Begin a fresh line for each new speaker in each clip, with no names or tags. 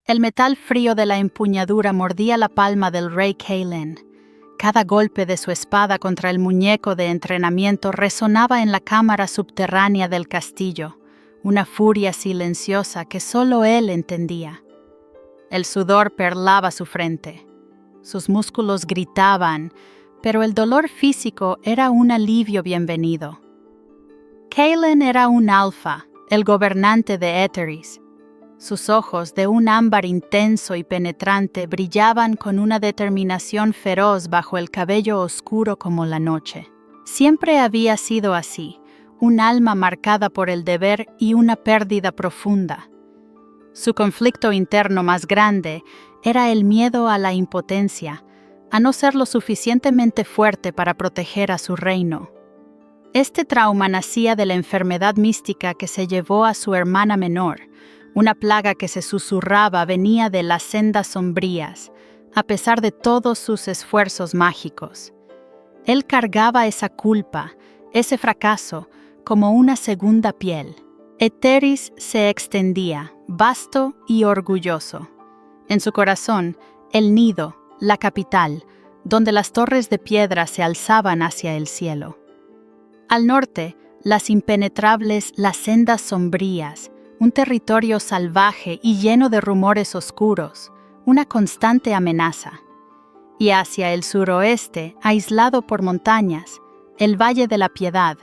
El metal frío de la empuñadura mordía la palma del rey Kaelin. Cada golpe de su espada contra el muñeco de entrenamiento resonaba en la cámara subterránea del castillo, una furia silenciosa que solo él entendía. El sudor perlaba su frente. Sus músculos gritaban, pero el dolor físico era un alivio bienvenido. Kaelin era un alfa, el gobernante de Etheris. Sus ojos, de un ámbar intenso y penetrante, brillaban con una determinación feroz bajo el cabello oscuro como la noche. Siempre había sido así, un alma marcada por el deber y una pérdida profunda. Su conflicto interno más grande era el miedo a la impotencia, a no ser lo suficientemente fuerte para proteger a su reino. Este trauma nacía de la enfermedad mística que se llevó a su hermana menor. Una plaga que se susurraba venía de las sendas sombrías, a pesar de todos sus esfuerzos mágicos. Él cargaba esa culpa, ese fracaso, como una segunda piel. Etheris se extendía, vasto y orgulloso. En su corazón, el nido, la capital, donde las torres de piedra se alzaban hacia el cielo. Al norte, las impenetrables, las sendas sombrías, un territorio salvaje y lleno de rumores oscuros, una constante amenaza. Y hacia el suroeste, aislado por montañas, el Valle de la Piedad,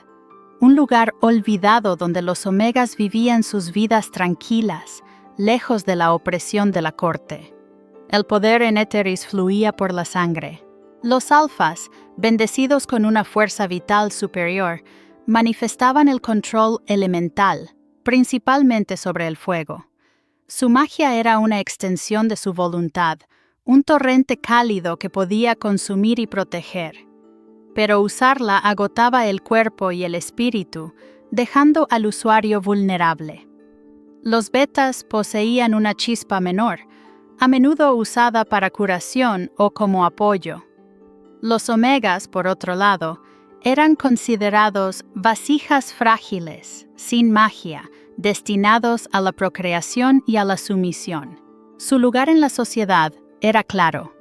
un lugar olvidado donde los Omegas vivían sus vidas tranquilas, lejos de la opresión de la corte. El poder en Etheris fluía por la sangre. Los alfas, bendecidos con una fuerza vital superior, manifestaban el control elemental, principalmente sobre el fuego. Su magia era una extensión de su voluntad, un torrente cálido que podía consumir y proteger. Pero usarla agotaba el cuerpo y el espíritu, dejando al usuario vulnerable. Los betas poseían una chispa menor, a menudo usada para curación o como apoyo. Los omegas, por otro lado, eran considerados vasijas frágiles, sin magia, destinados a la procreación y a la sumisión. Su lugar en la sociedad era claro.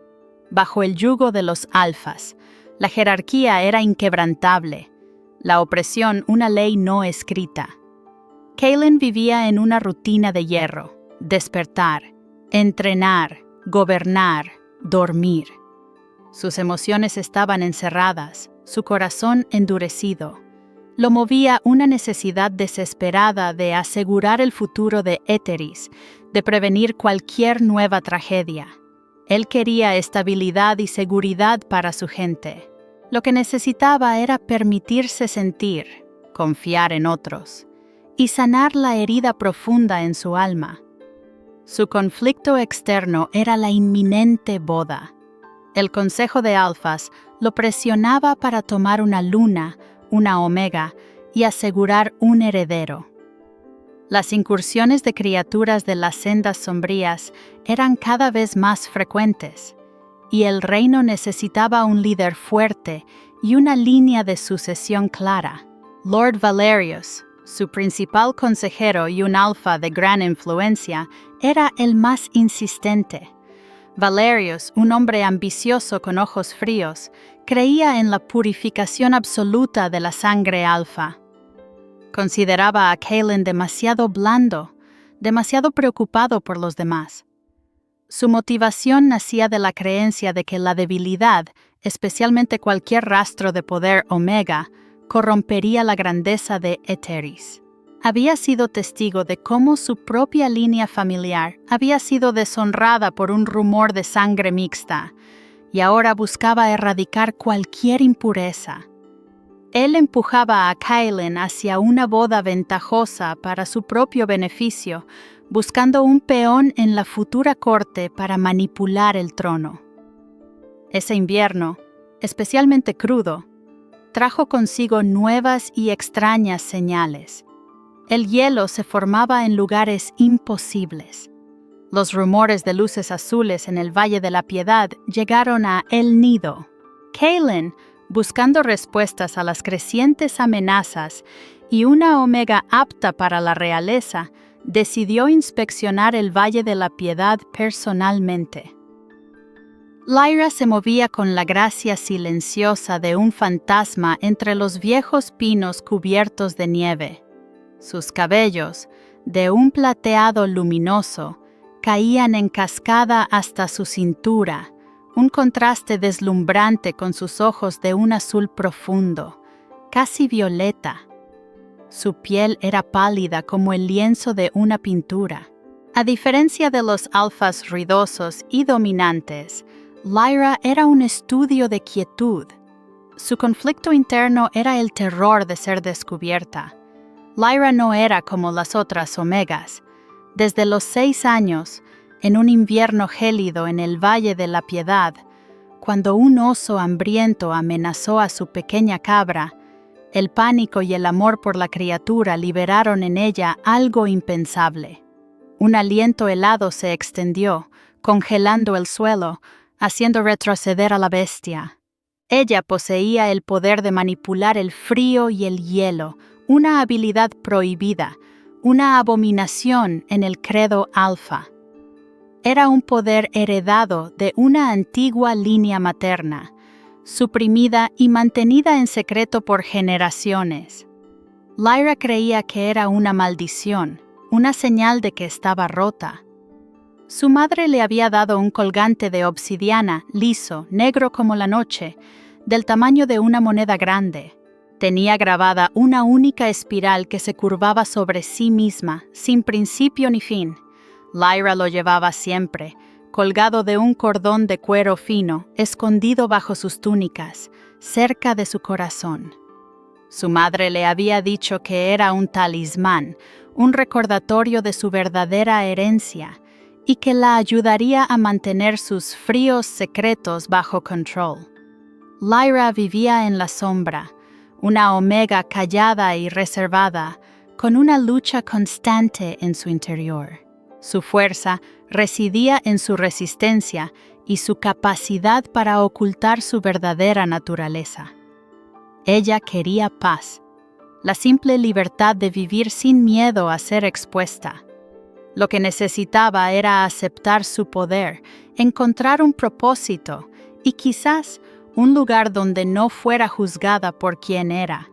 Bajo el yugo de los alfas, la jerarquía era inquebrantable, la opresión una ley no escrita. Kaelin vivía en una rutina de hierro: despertar, entrenar, gobernar, dormir. Sus emociones estaban encerradas, su corazón endurecido. Lo movía una necesidad desesperada de asegurar el futuro de Etheris, de prevenir cualquier nueva tragedia. Él quería estabilidad y seguridad para su gente. Lo que necesitaba era permitirse sentir, confiar en otros, y sanar la herida profunda en su alma. Su conflicto externo era la inminente boda. El Consejo de Alfas lo presionaba para tomar una luna, una omega, y asegurar un heredero. Las incursiones de criaturas de las sendas sombrías eran cada vez más frecuentes, y el reino necesitaba un líder fuerte y una línea de sucesión clara. Lord Valerius, su principal consejero y un alfa de gran influencia, era el más insistente. Valerius, un hombre ambicioso con ojos fríos, creía en la purificación absoluta de la sangre alfa. Consideraba a Kaelin demasiado blando, demasiado preocupado por los demás. Su motivación nacía de la creencia de que la debilidad, especialmente cualquier rastro de poder omega, corrompería la grandeza de Etheris. Había sido testigo de cómo su propia línea familiar había sido deshonrada por un rumor de sangre mixta, y ahora buscaba erradicar cualquier impureza. Él empujaba a Kaelin hacia una boda ventajosa para su propio beneficio, buscando un peón en la futura corte para manipular el trono. Ese invierno, especialmente crudo, trajo consigo nuevas y extrañas señales. El hielo se formaba en lugares imposibles. Los rumores de luces azules en el Valle de la Piedad llegaron a El Nido. Kaelin, buscando respuestas a las crecientes amenazas y una omega apta para la realeza, decidió inspeccionar el Valle de la Piedad personalmente. Lyra se movía con la gracia silenciosa de un fantasma entre los viejos pinos cubiertos de nieve. Sus cabellos, de un plateado luminoso, caían en cascada hasta su cintura, un contraste deslumbrante con sus ojos de un azul profundo, casi violeta. Su piel era pálida como el lienzo de una pintura. A diferencia de los alfas ruidosos y dominantes, Lyra era un estudio de quietud. Su conflicto interno era el terror de ser descubierta. Lyra no era como las otras omegas. Desde los 6 años, en un invierno gélido en el Valle de la Piedad, cuando un oso hambriento amenazó a su pequeña cabra, el pánico y el amor por la criatura liberaron en ella algo impensable. Un aliento helado se extendió, congelando el suelo, haciendo retroceder a la bestia. Ella poseía el poder de manipular el frío y el hielo, una habilidad prohibida, una abominación en el credo alfa. Era un poder heredado de una antigua línea materna, suprimida y mantenida en secreto por generaciones. Lyra creía que era una maldición, una señal de que estaba rota. Su madre le había dado un colgante de obsidiana, liso, negro como la noche, del tamaño de una moneda grande. Tenía grabada una única espiral que se curvaba sobre sí misma, sin principio ni fin. Lyra lo llevaba siempre, colgado de un cordón de cuero fino, escondido bajo sus túnicas, cerca de su corazón. Su madre le había dicho que era un talismán, un recordatorio de su verdadera herencia, y que la ayudaría a mantener sus fríos secretos bajo control. Lyra vivía en la sombra, una omega callada y reservada, con una lucha constante en su interior. Su fuerza residía en su resistencia y su capacidad para ocultar su verdadera naturaleza. Ella quería paz, la simple libertad de vivir sin miedo a ser expuesta. Lo que necesitaba era aceptar su poder, encontrar un propósito y quizás un lugar donde no fuera juzgada por quien era.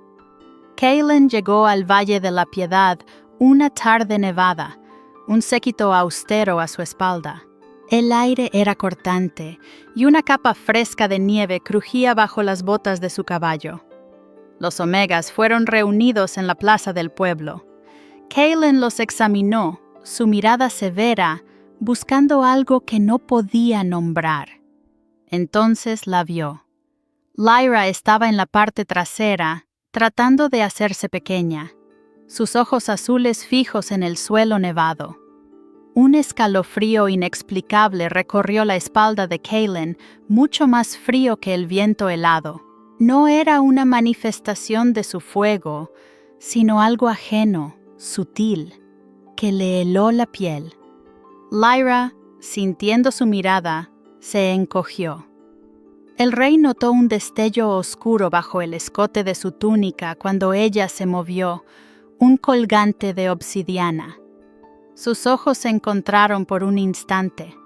Kaylin llegó al Valle de la Piedad una tarde nevada, un séquito austero a su espalda. El aire era cortante y una capa fresca de nieve crujía bajo las botas de su caballo. Los omegas fueron reunidos en la plaza del pueblo. Kaylin los examinó, su mirada severa, buscando algo que no podía nombrar. Entonces la vio. Lyra estaba en la parte trasera, tratando de hacerse pequeña, sus ojos azules fijos en el suelo nevado. Un escalofrío inexplicable recorrió la espalda de Kaylin, mucho más frío que el viento helado. No era una manifestación de su fuego, sino algo ajeno, sutil, que le heló la piel. Lyra, sintiendo su mirada, se encogió. El rey notó un destello oscuro bajo el escote de su túnica cuando ella se movió, un colgante de obsidiana. Sus ojos se encontraron por un instante.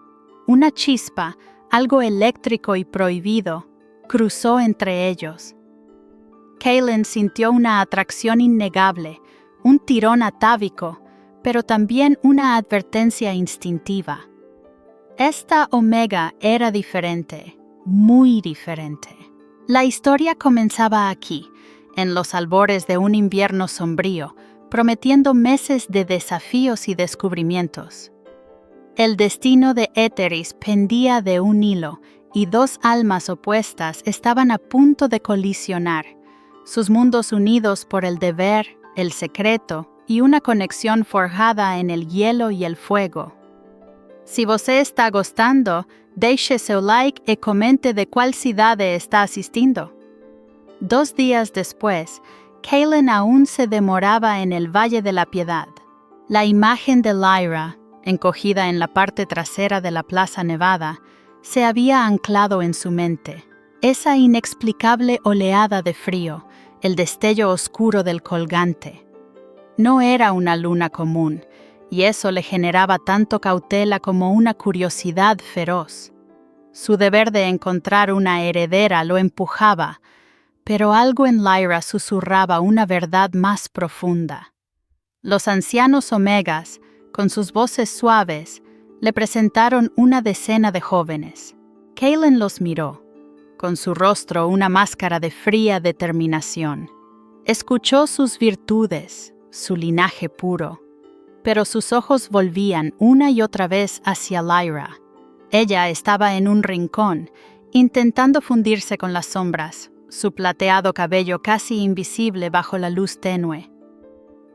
Una chispa, algo eléctrico y prohibido, cruzó entre ellos. Kaylin sintió una atracción innegable, un tirón atávico, pero también una advertencia instintiva. Esta omega era diferente, muy diferente. La historia comenzaba aquí, en los albores de un invierno sombrío, prometiendo meses de desafíos y descubrimientos. El destino de Etheris pendía de un hilo, y dos almas opuestas estaban a punto de colisionar, sus mundos unidos por el deber, el secreto y una conexión forjada en el hielo y el fuego. Si você está gostando, deixe seu like e comente de cuál cidade está asistindo. 2 días después, Kaylin aún se demoraba en el Valle de la Piedad. La imagen de Lyra, encogida en la parte trasera de la plaza nevada, se había anclado en su mente. Esa inexplicable oleada de frío, el destello oscuro del colgante. No era una luna común, y eso le generaba tanto cautela como una curiosidad feroz. Su deber de encontrar una heredera lo empujaba, pero algo en Lyra susurraba una verdad más profunda. Los ancianos Omegas, con sus voces suaves, le presentaron una decena de jóvenes. Kaylin los miró, con su rostro una máscara de fría determinación. Escuchó sus virtudes, su linaje puro, pero sus ojos volvían una y otra vez hacia Lyra. Ella estaba en un rincón, intentando fundirse con las sombras, su plateado cabello casi invisible bajo la luz tenue.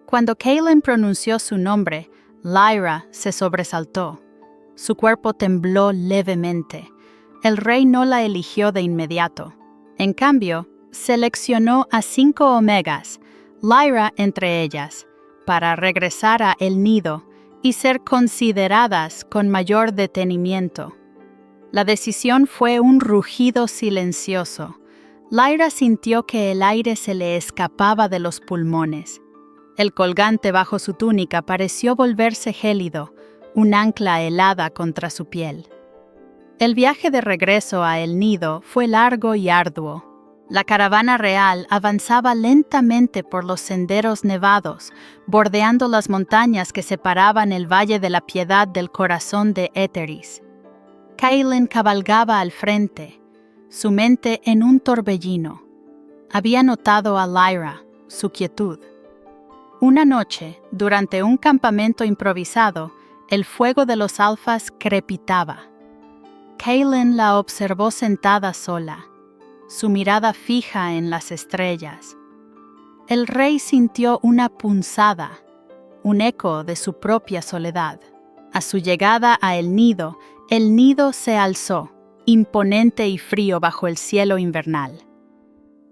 Cuando Kaylin pronunció su nombre, Lyra se sobresaltó. Su cuerpo tembló levemente. El rey no la eligió de inmediato. En cambio, seleccionó a 5 Omegas, Lyra entre ellas, para regresar a El Nido y ser consideradas con mayor detenimiento. La decisión fue un rugido silencioso. Lyra sintió que el aire se le escapaba de los pulmones. El colgante bajo su túnica pareció volverse gélido, un ancla helada contra su piel. El viaje de regreso a El Nido fue largo y arduo. La caravana real avanzaba lentamente por los senderos nevados, bordeando las montañas que separaban el Valle de la Piedad del corazón de Éteris. Kaylin cabalgaba al frente, su mente en un torbellino. Había notado a Lyra, su quietud. Una noche, durante un campamento improvisado, el fuego de los alfas crepitaba. Kaylin la observó sentada sola, su mirada fija en las estrellas. El rey sintió una punzada, un eco de su propia soledad. A su llegada a el nido se alzó, imponente y frío bajo el cielo invernal.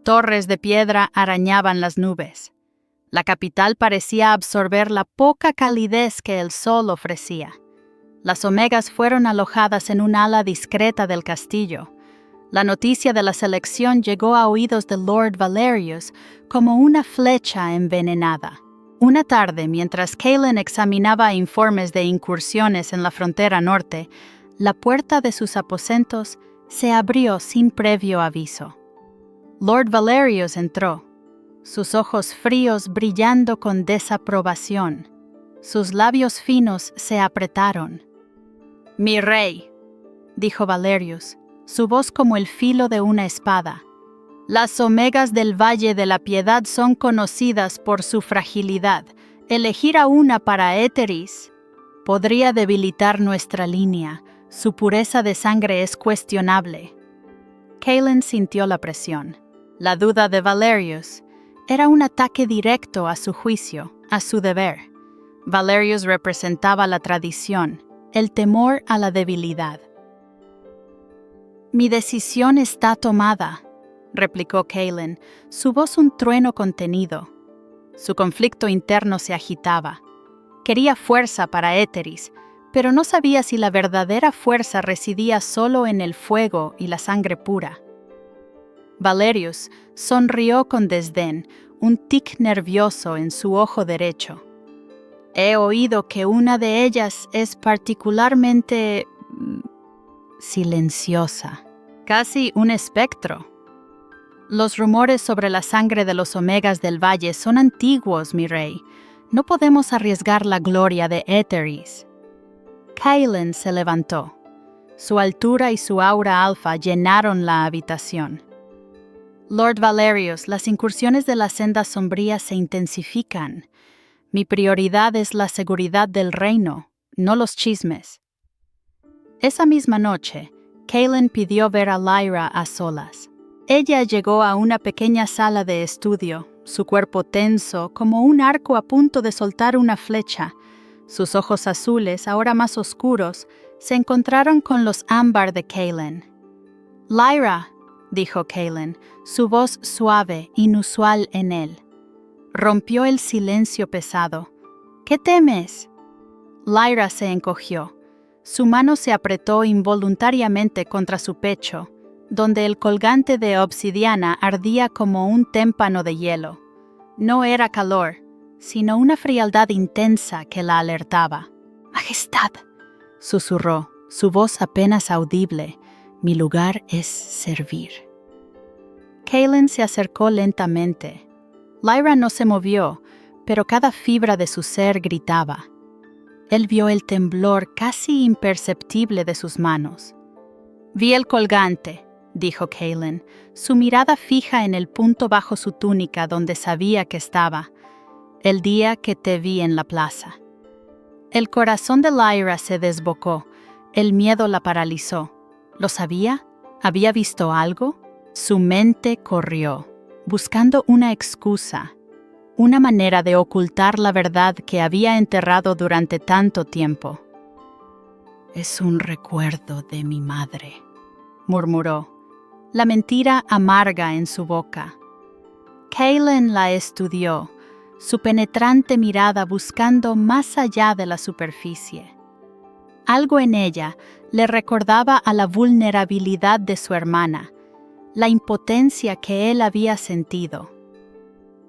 Torres de piedra arañaban las nubes. La capital parecía absorber la poca calidez que el sol ofrecía. Las Omegas fueron alojadas en un ala discreta del castillo. La noticia de la selección llegó a oídos de Lord Valerius como una flecha envenenada. Una tarde, mientras Kaylin examinaba informes de incursiones en la frontera norte, la puerta de sus aposentos se abrió sin previo aviso. Lord Valerius entró, sus ojos fríos brillando con desaprobación. Sus labios finos se apretaron. «Mi rey», dijo Valerius, su voz como el filo de una espada. «Las Omegas del Valle de la Piedad son conocidas por su fragilidad. Elegir a una para Éteris podría debilitar nuestra línea. Su pureza de sangre es cuestionable». Kaylin sintió la presión. La duda de Valerius era un ataque directo a su juicio, a su deber. Valerius representaba la tradición, el temor a la debilidad. «Mi decisión está tomada», replicó Kaylin, su voz un trueno contenido. Su conflicto interno se agitaba. Quería fuerza para Éteris, pero no sabía si la verdadera fuerza residía solo en el fuego y la sangre pura. Valerius sonrió con desdén, un tic nervioso en su ojo derecho. «He oído que una de ellas es particularmente silenciosa, casi un espectro. Los rumores sobre la sangre de los Omegas del Valle son antiguos, mi rey. No podemos arriesgar la gloria de Éteris». Kaylin se levantó. Su altura y su aura alfa llenaron la habitación. «Lord Valerius, las incursiones de las sendas sombrías se intensifican. Mi prioridad es la seguridad del reino, no los chismes». Esa misma noche, Kaylin pidió ver a Lyra a solas. Ella llegó a una pequeña sala de estudio, su cuerpo tenso como un arco a punto de soltar una flecha. Sus ojos azules, ahora más oscuros, se encontraron con los ámbar de Kaylin. «Lyra», dijo Kaylin, su voz suave, inusual en él. Rompió el silencio pesado. «¿Qué temes?» Lyra se encogió. Su mano se apretó involuntariamente contra su pecho, donde el colgante de obsidiana ardía como un témpano de hielo. No era calor, sino una frialdad intensa que la alertaba. «Majestad», susurró, su voz apenas audible, «mi lugar es servir». Kaelin se acercó lentamente. Lyra no se movió, pero cada fibra de su ser gritaba. Él vio el temblor casi imperceptible de sus manos. «Vi el colgante», dijo Kaelin, su mirada fija en el punto bajo su túnica donde sabía que estaba, «el día que te vi en la plaza». El corazón de Lyra se desbocó, el miedo la paralizó. ¿Lo sabía? ¿Había visto algo? Su mente corrió, buscando una excusa, una manera de ocultar la verdad que había enterrado durante tanto tiempo. «Es un recuerdo de mi madre», murmuró, la mentira amarga en su boca. Kaelin la estudió, su penetrante mirada buscando más allá de la superficie. Algo en ella le recordaba a la vulnerabilidad de su hermana, la impotencia que él había sentido.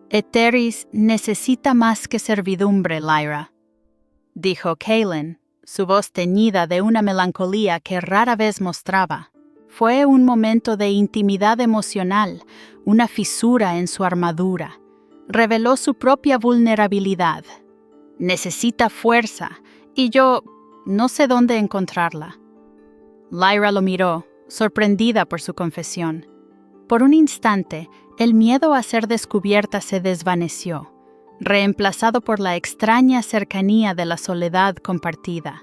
«Eteris necesita más que servidumbre, Lyra», dijo Kaelin, su voz teñida de una melancolía que rara vez mostraba. Fue un momento de intimidad emocional, una fisura en su armadura. Reveló su propia vulnerabilidad. «Necesita fuerza, y yo no sé dónde encontrarla». Lyra lo miró, sorprendida por su confesión. Por un instante, el miedo a ser descubierta se desvaneció, reemplazado por la extraña cercanía de la soledad compartida.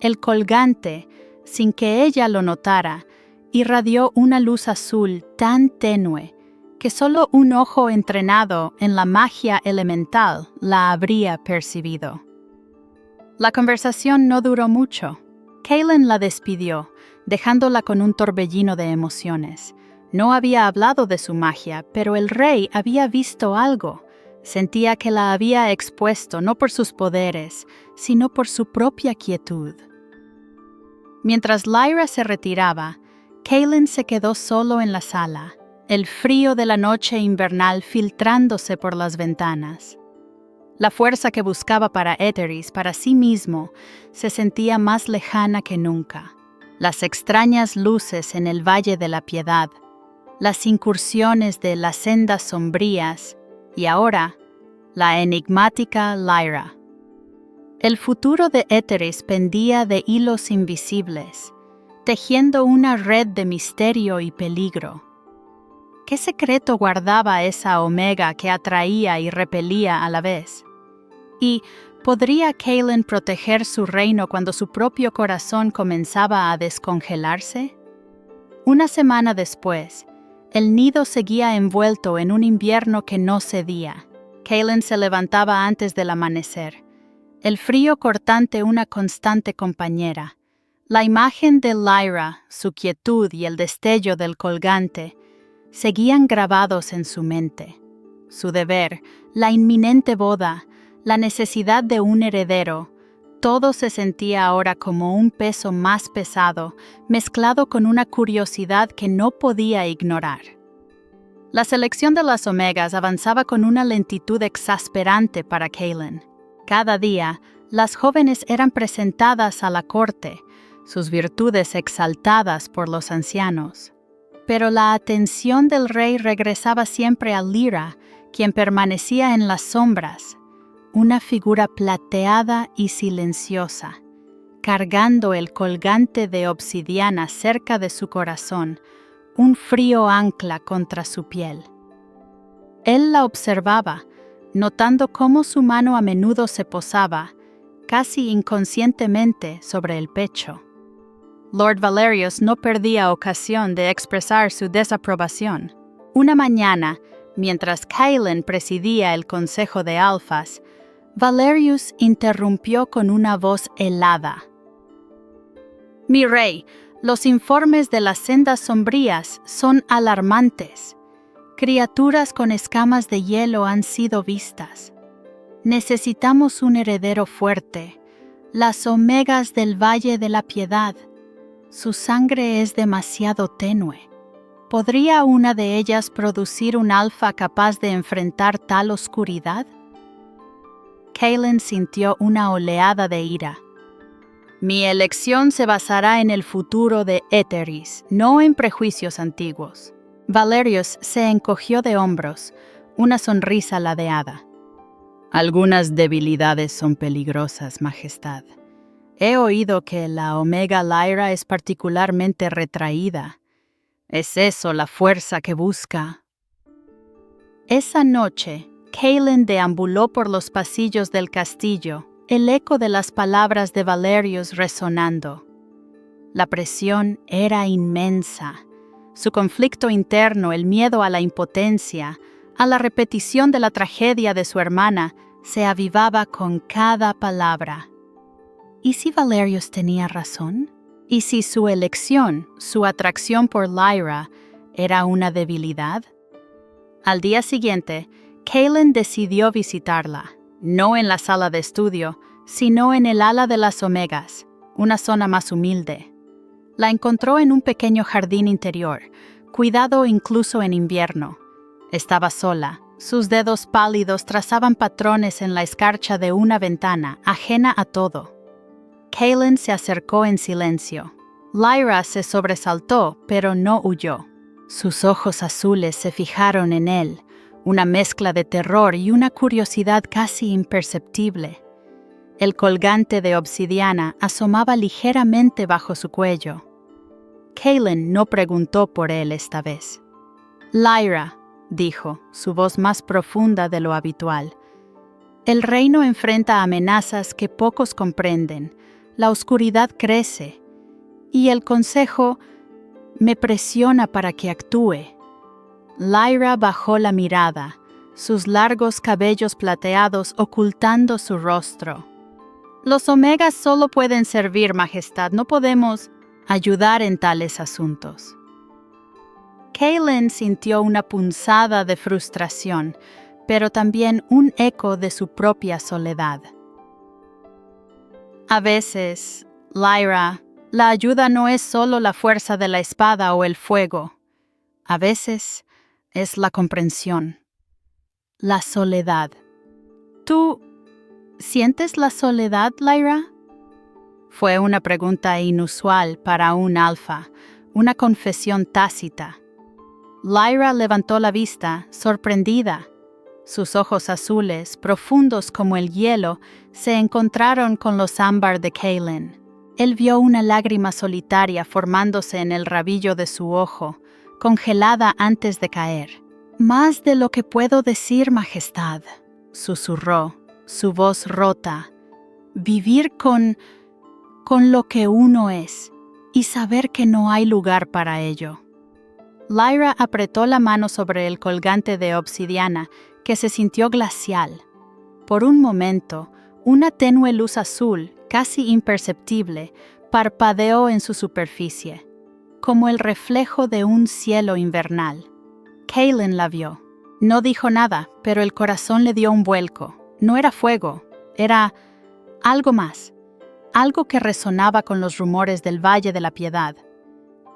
El colgante, sin que ella lo notara, irradió una luz azul tan tenue que solo un ojo entrenado en la magia elemental la habría percibido. La conversación no duró mucho. Kaelin la despidió, dejándola con un torbellino de emociones. No había hablado de su magia, pero el rey había visto algo. Sentía que la había expuesto no por sus poderes, sino por su propia quietud. Mientras Lyra se retiraba, Kaelin se quedó solo en la sala, el frío de la noche invernal filtrándose por las ventanas. La fuerza que buscaba para Eteris, para sí mismo, se sentía más lejana que nunca. Las extrañas luces en el Valle de la Piedad, las incursiones de las sendas sombrías y ahora, la enigmática Lyra. El futuro de Eteris pendía de hilos invisibles, tejiendo una red de misterio y peligro. ¿Qué secreto guardaba esa Omega que atraía y repelía a la vez? ¿Y podría Kaelin proteger su reino cuando su propio corazón comenzaba a descongelarse? Una semana después, el nido seguía envuelto en un invierno que no cedía. Kaelin se levantaba antes del amanecer. El frío cortante una constante compañera. La imagen de Lyra, su quietud y el destello del colgante seguían grabados en su mente. Su deber, la inminente boda, la necesidad de un heredero, todo se sentía ahora como un peso más pesado, mezclado con una curiosidad que no podía ignorar. La selección de las Omegas avanzaba con una lentitud exasperante para Kaelin. Cada día, las jóvenes eran presentadas a la corte, sus virtudes exaltadas por los ancianos. Pero la atención del rey regresaba siempre a Lyra, quien permanecía en las sombras, una figura plateada y silenciosa, cargando el colgante de obsidiana cerca de su corazón, un frío ancla contra su piel. Él la observaba, notando cómo su mano a menudo se posaba, casi inconscientemente, sobre el pecho. Lord Valerius no perdía ocasión de expresar su desaprobación. Una mañana, mientras Kaelin presidía el consejo de alfas, Valerius interrumpió con una voz helada. «Mi rey, los informes de las sendas sombrías son alarmantes. Criaturas con escamas de hielo han sido vistas. Necesitamos un heredero fuerte, las Omegas del Valle de la Piedad. Su sangre es demasiado tenue. ¿Podría una de ellas producir un alfa capaz de enfrentar tal oscuridad?» Kaelin sintió una oleada de ira. Mi elección se basará en el futuro de Eteris, no en prejuicios antiguos. Valerius se encogió de hombros, una sonrisa ladeada. Algunas debilidades son peligrosas, Majestad. He oído que la Omega Lyra es particularmente retraída. ¿Es eso la fuerza que busca? Esa noche, Kaelin deambuló por los pasillos del castillo, el eco de las palabras de Valerius resonando. La presión era inmensa. Su conflicto interno, el miedo a la impotencia, a la repetición de la tragedia de su hermana, se avivaba con cada palabra. ¿Y si Valerius tenía razón? ¿Y si su elección, su atracción por Lyra, era una debilidad? Al día siguiente, Kaelin decidió visitarla, no en la sala de estudio, sino en el ala de las Omegas, una zona más humilde. La encontró en un pequeño jardín interior, cuidado incluso en invierno. Estaba sola. Sus dedos pálidos trazaban patrones en la escarcha de una ventana, ajena a todo. Kaelin se acercó en silencio. Lyra se sobresaltó, pero no huyó. Sus ojos azules se fijaron en él, una mezcla de terror y una curiosidad casi imperceptible. El colgante de obsidiana asomaba ligeramente bajo su cuello. Kaelin no preguntó por él esta vez. Lyra, dijo, su voz más profunda de lo habitual. El reino enfrenta amenazas que pocos comprenden. La oscuridad crece. Y el consejo me presiona para que actúe. Lyra bajó la mirada, sus largos cabellos plateados ocultando su rostro. Los Omegas solo pueden servir, Majestad, no podemos ayudar en tales asuntos. Kaelin sintió una punzada de frustración, pero también un eco de su propia soledad. A veces, Lyra, la ayuda no es solo la fuerza de la espada o el fuego. A veces es la comprensión, la soledad. ¿Tú sientes la soledad, Lyra? Fue una pregunta inusual para un alfa, una confesión tácita. Lyra levantó la vista, sorprendida. Sus ojos azules, profundos como el hielo, se encontraron con los ámbar de Kaelin. Él vio una lágrima solitaria formándose en el rabillo de su ojo, congelada antes de caer. «Más de lo que puedo decir, Majestad», susurró, su voz rota. «Vivir con lo que uno es, y saber que no hay lugar para ello». Lyra apretó la mano sobre el colgante de obsidiana, que se sintió glacial. Por un momento, una tenue luz azul, casi imperceptible, parpadeó en su superficie, como el reflejo de un cielo invernal. Kaelin la vio. No dijo nada, pero el corazón le dio un vuelco. No era fuego, era algo más, algo que resonaba con los rumores del Valle de la Piedad.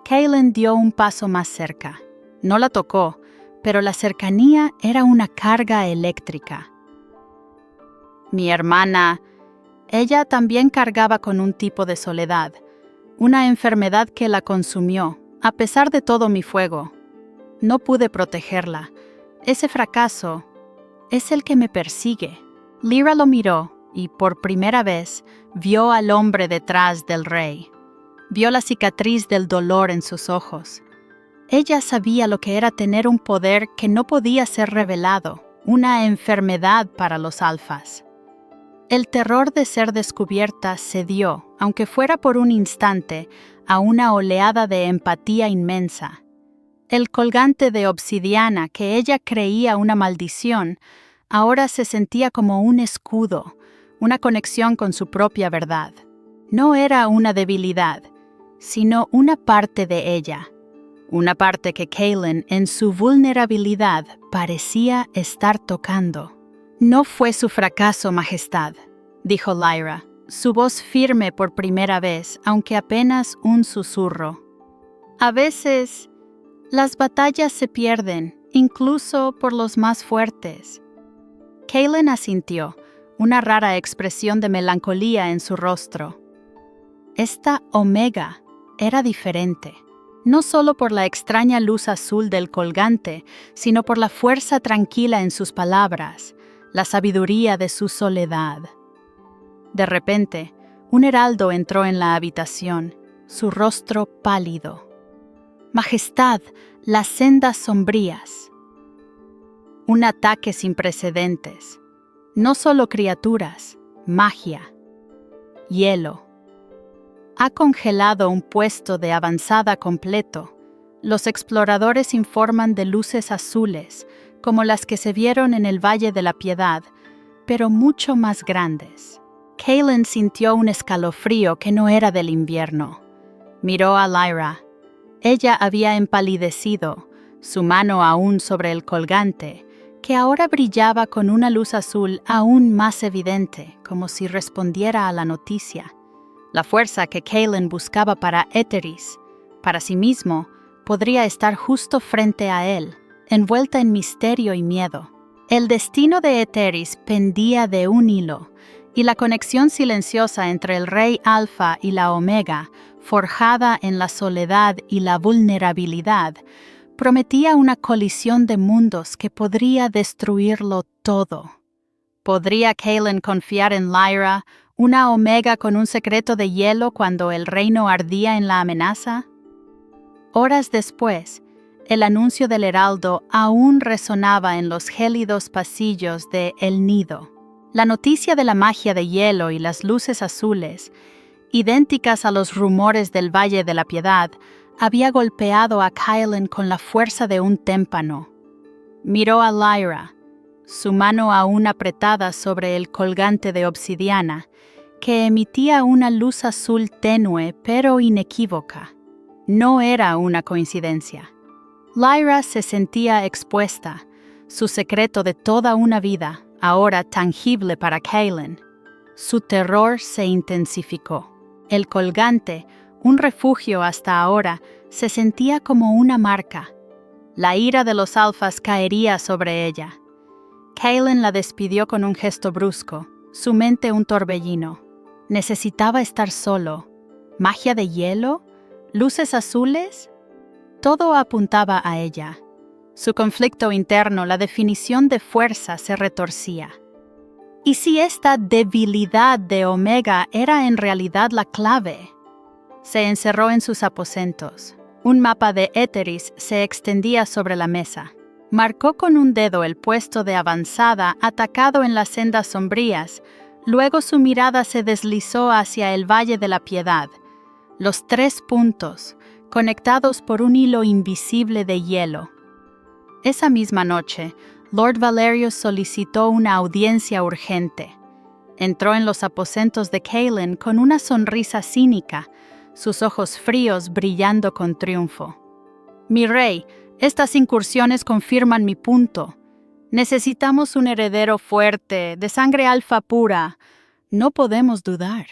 Kaelin dio un paso más cerca. No la tocó, pero la cercanía era una carga eléctrica. Mi hermana, ella también cargaba con un tipo de soledad, una enfermedad que la consumió, a pesar de todo mi fuego. No pude protegerla. Ese fracaso es el que me persigue. Lyra lo miró y, por primera vez, vio al hombre detrás del rey. Vio la cicatriz del dolor en sus ojos. Ella sabía lo que era tener un poder que no podía ser revelado, una enfermedad para los alfas. El terror de ser descubierta cedió, aunque fuera por un instante, a una oleada de empatía inmensa. El colgante de obsidiana que ella creía una maldición, ahora se sentía como un escudo, una conexión con su propia verdad. No era una debilidad, sino una parte de ella. Una parte que Kaelin, en su vulnerabilidad, parecía estar tocando. «No fue su fracaso, Majestad», dijo Lyra, su voz firme por primera vez, aunque apenas un susurro. «A veces, las batallas se pierden, incluso por los más fuertes». Kaelin asintió, una rara expresión de melancolía en su rostro. Esta Omega era diferente, no solo por la extraña luz azul del colgante, sino por la fuerza tranquila en sus palabras, la sabiduría de su soledad. De repente, un heraldo entró en la habitación, su rostro pálido. «Majestad, las sendas sombrías». Un ataque sin precedentes. No solo criaturas, magia. Hielo. Ha congelado un puesto de avanzada completo. Los exploradores informan de luces azules, como las que se vieron en el Valle de la Piedad, pero mucho más grandes. Kaylin sintió un escalofrío que no era del invierno. Miró a Lyra. Ella había empalidecido, su mano aún sobre el colgante, que ahora brillaba con una luz azul aún más evidente, como si respondiera a la noticia. La fuerza que Kaylin buscaba para Eteris, para sí mismo, podría estar justo frente a él, envuelta en misterio y miedo. El destino de Eteris pendía de un hilo, y la conexión silenciosa entre el Rey Alfa y la Omega, forjada en la soledad y la vulnerabilidad, prometía una colisión de mundos que podría destruirlo todo. ¿Podría Kaylin confiar en Lyra, una Omega con un secreto de hielo cuando el reino ardía en la amenaza? Horas después, el anuncio del heraldo aún resonaba en los gélidos pasillos de El Nido. La noticia de la magia de hielo y las luces azules, idénticas a los rumores del Valle de la Piedad, había golpeado a Kaylin con la fuerza de un témpano. Miró a Lyra, su mano aún apretada sobre el colgante de obsidiana, que emitía una luz azul tenue pero inequívoca. No era una coincidencia. Lyra se sentía expuesta, su secreto de toda una vida, ahora tangible para Kaylin. Su terror se intensificó. El colgante, un refugio hasta ahora, se sentía como una marca. La ira de los alfas caería sobre ella. Kaylin la despidió con un gesto brusco, su mente un torbellino. Necesitaba estar solo. ¿Magia de hielo? ¿Luces azules? Todo apuntaba a ella. Su conflicto interno, la definición de fuerza, se retorcía. ¿Y si esta debilidad de Omega era en realidad la clave? Se encerró en sus aposentos. Un mapa de Eteris se extendía sobre la mesa. Marcó con un dedo el puesto de avanzada atacado en las sendas sombrías. Luego su mirada se deslizó hacia el Valle de la Piedad. Los 3 puntos, conectados por un hilo invisible de hielo. Esa misma noche, Lord Valerius solicitó una audiencia urgente. Entró en los aposentos de Kaylin con una sonrisa cínica, sus ojos fríos brillando con triunfo. «Mi rey, estas incursiones confirman mi punto. Necesitamos un heredero fuerte, de sangre alfa pura. No podemos dudar».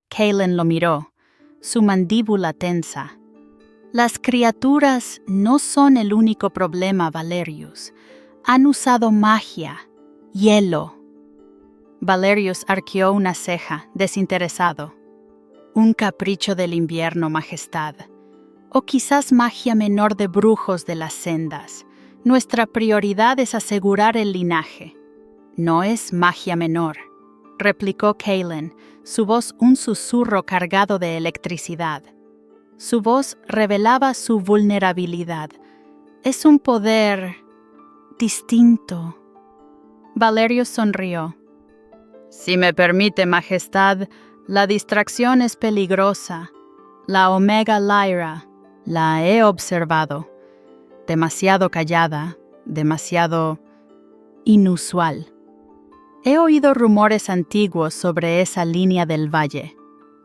Kaylin lo miró, su mandíbula tensa. «Las criaturas no son el único problema, Valerius. Han usado magia, hielo». Valerius arqueó una ceja, desinteresado. «Un capricho del invierno, Majestad. O quizás magia menor de brujos de las sendas. Nuestra prioridad es asegurar el linaje». «No es magia menor», replicó Kaylin, su voz un susurro cargado de electricidad. Su voz revelaba su vulnerabilidad. «Es un poder distinto». Valerius sonrió. «Si me permite, Majestad, la distracción es peligrosa. La Omega Lyra, la he observado. Demasiado callada, demasiado inusual. He oído rumores antiguos sobre esa línea del valle.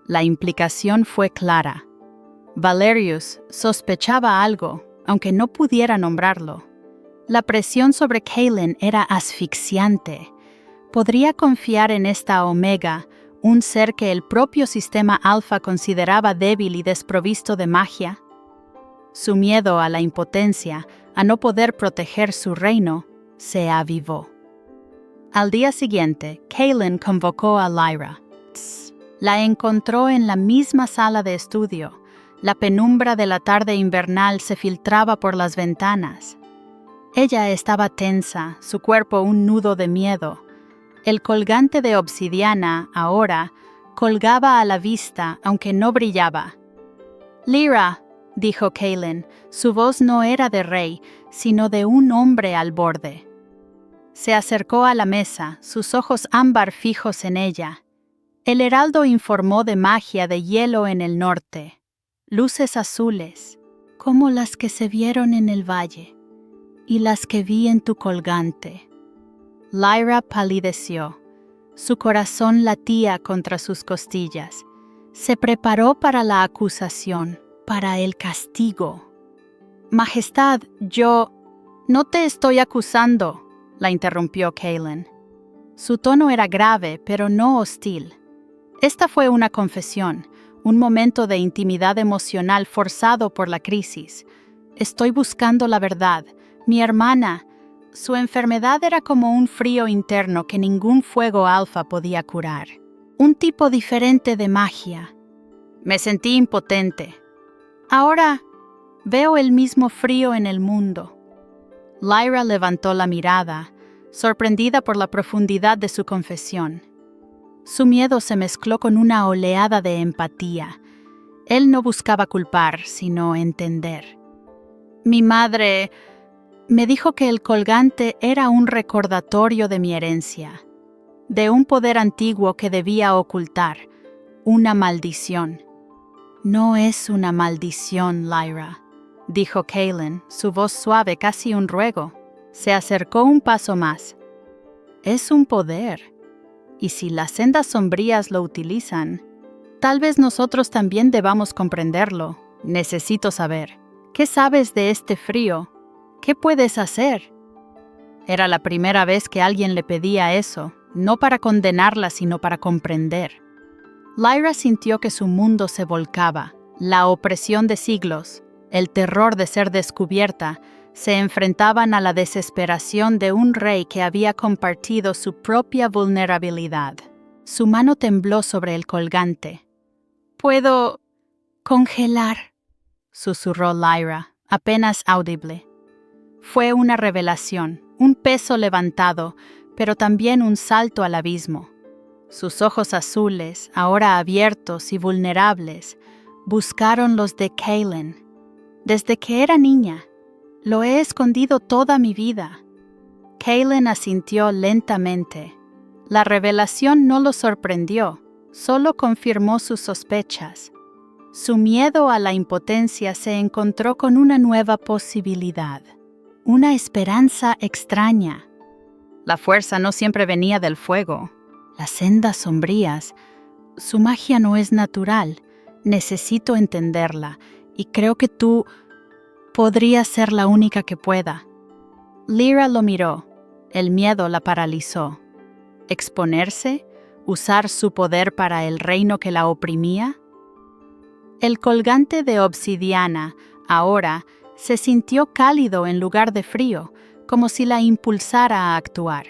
La implicación fue clara. Valerius sospechaba algo, aunque no pudiera nombrarlo. La presión sobre Kaylin era asfixiante. ¿Podría confiar en esta Omega, un ser que el propio sistema Alfa consideraba débil y desprovisto de magia? Su miedo a la impotencia, a no poder proteger su reino, se avivó. Al día siguiente, Kaylin convocó a Lyra. La encontró en la misma sala de estudio. La penumbra de la tarde invernal se filtraba por las ventanas. Ella estaba tensa, su cuerpo un nudo de miedo. El colgante de obsidiana, ahora, colgaba a la vista, aunque no brillaba. «Lyra», dijo Kaylin, su voz no era de rey, sino de un hombre al borde. Se acercó a la mesa, sus ojos ámbar fijos en ella. El heraldo informó de magia de hielo en el norte. Luces azules, como las que se vieron en el valle, y las que vi en tu colgante. Lyra palideció. Su corazón latía contra sus costillas. Se preparó para la acusación, para el castigo. «Majestad, yo... No te estoy acusando», la interrumpió Kaylin. Su tono era grave, pero no hostil. Esta fue una confesión, un momento de intimidad emocional forzado por la crisis. «Estoy buscando la verdad. Mi hermana...» Su enfermedad era como un frío interno que ningún fuego alfa podía curar. Un tipo diferente de magia. Me sentí impotente. Ahora veo el mismo frío en el mundo. Lyra levantó la mirada, sorprendida por la profundidad de su confesión. Su miedo se mezcló con una oleada de empatía. Él no buscaba culpar, sino entender. Mi madre me dijo que el colgante era un recordatorio de mi herencia, de un poder antiguo que debía ocultar, una maldición. No es una maldición, Lyra, dijo Kaylin, su voz suave, casi un ruego. Se acercó un paso más. Es un poder, y si las sendas sombrías lo utilizan, tal vez nosotros también debamos comprenderlo. Necesito saber, ¿qué sabes de este frío? ¿Qué puedes hacer? Era la primera vez que alguien le pedía eso, no para condenarla, sino para comprender. Lyra sintió que su mundo se volcaba. La opresión de siglos, el terror de ser descubierta, se enfrentaban a la desesperación de un rey que había compartido su propia vulnerabilidad. Su mano tembló sobre el colgante. «Puedo congelar», susurró Lyra, apenas audible. Fue una revelación, un peso levantado, pero también un salto al abismo. Sus ojos azules, ahora abiertos y vulnerables, buscaron los de Kaylin. Desde que era niña, lo he escondido toda mi vida. Kaylin asintió lentamente. La revelación no lo sorprendió, solo confirmó sus sospechas. Su miedo a la impotencia se encontró con una nueva posibilidad. Una esperanza extraña. La fuerza no siempre venía del fuego. Las sendas sombrías. Su magia no es natural. Necesito entenderla, y creo que tú podrías ser la única que pueda. Lyra lo miró. El miedo la paralizó. ¿Exponerse? ¿Usar su poder para el reino que la oprimía? El colgante de obsidiana, ahora, se sintió cálido en lugar de frío, como si la impulsara a actuar.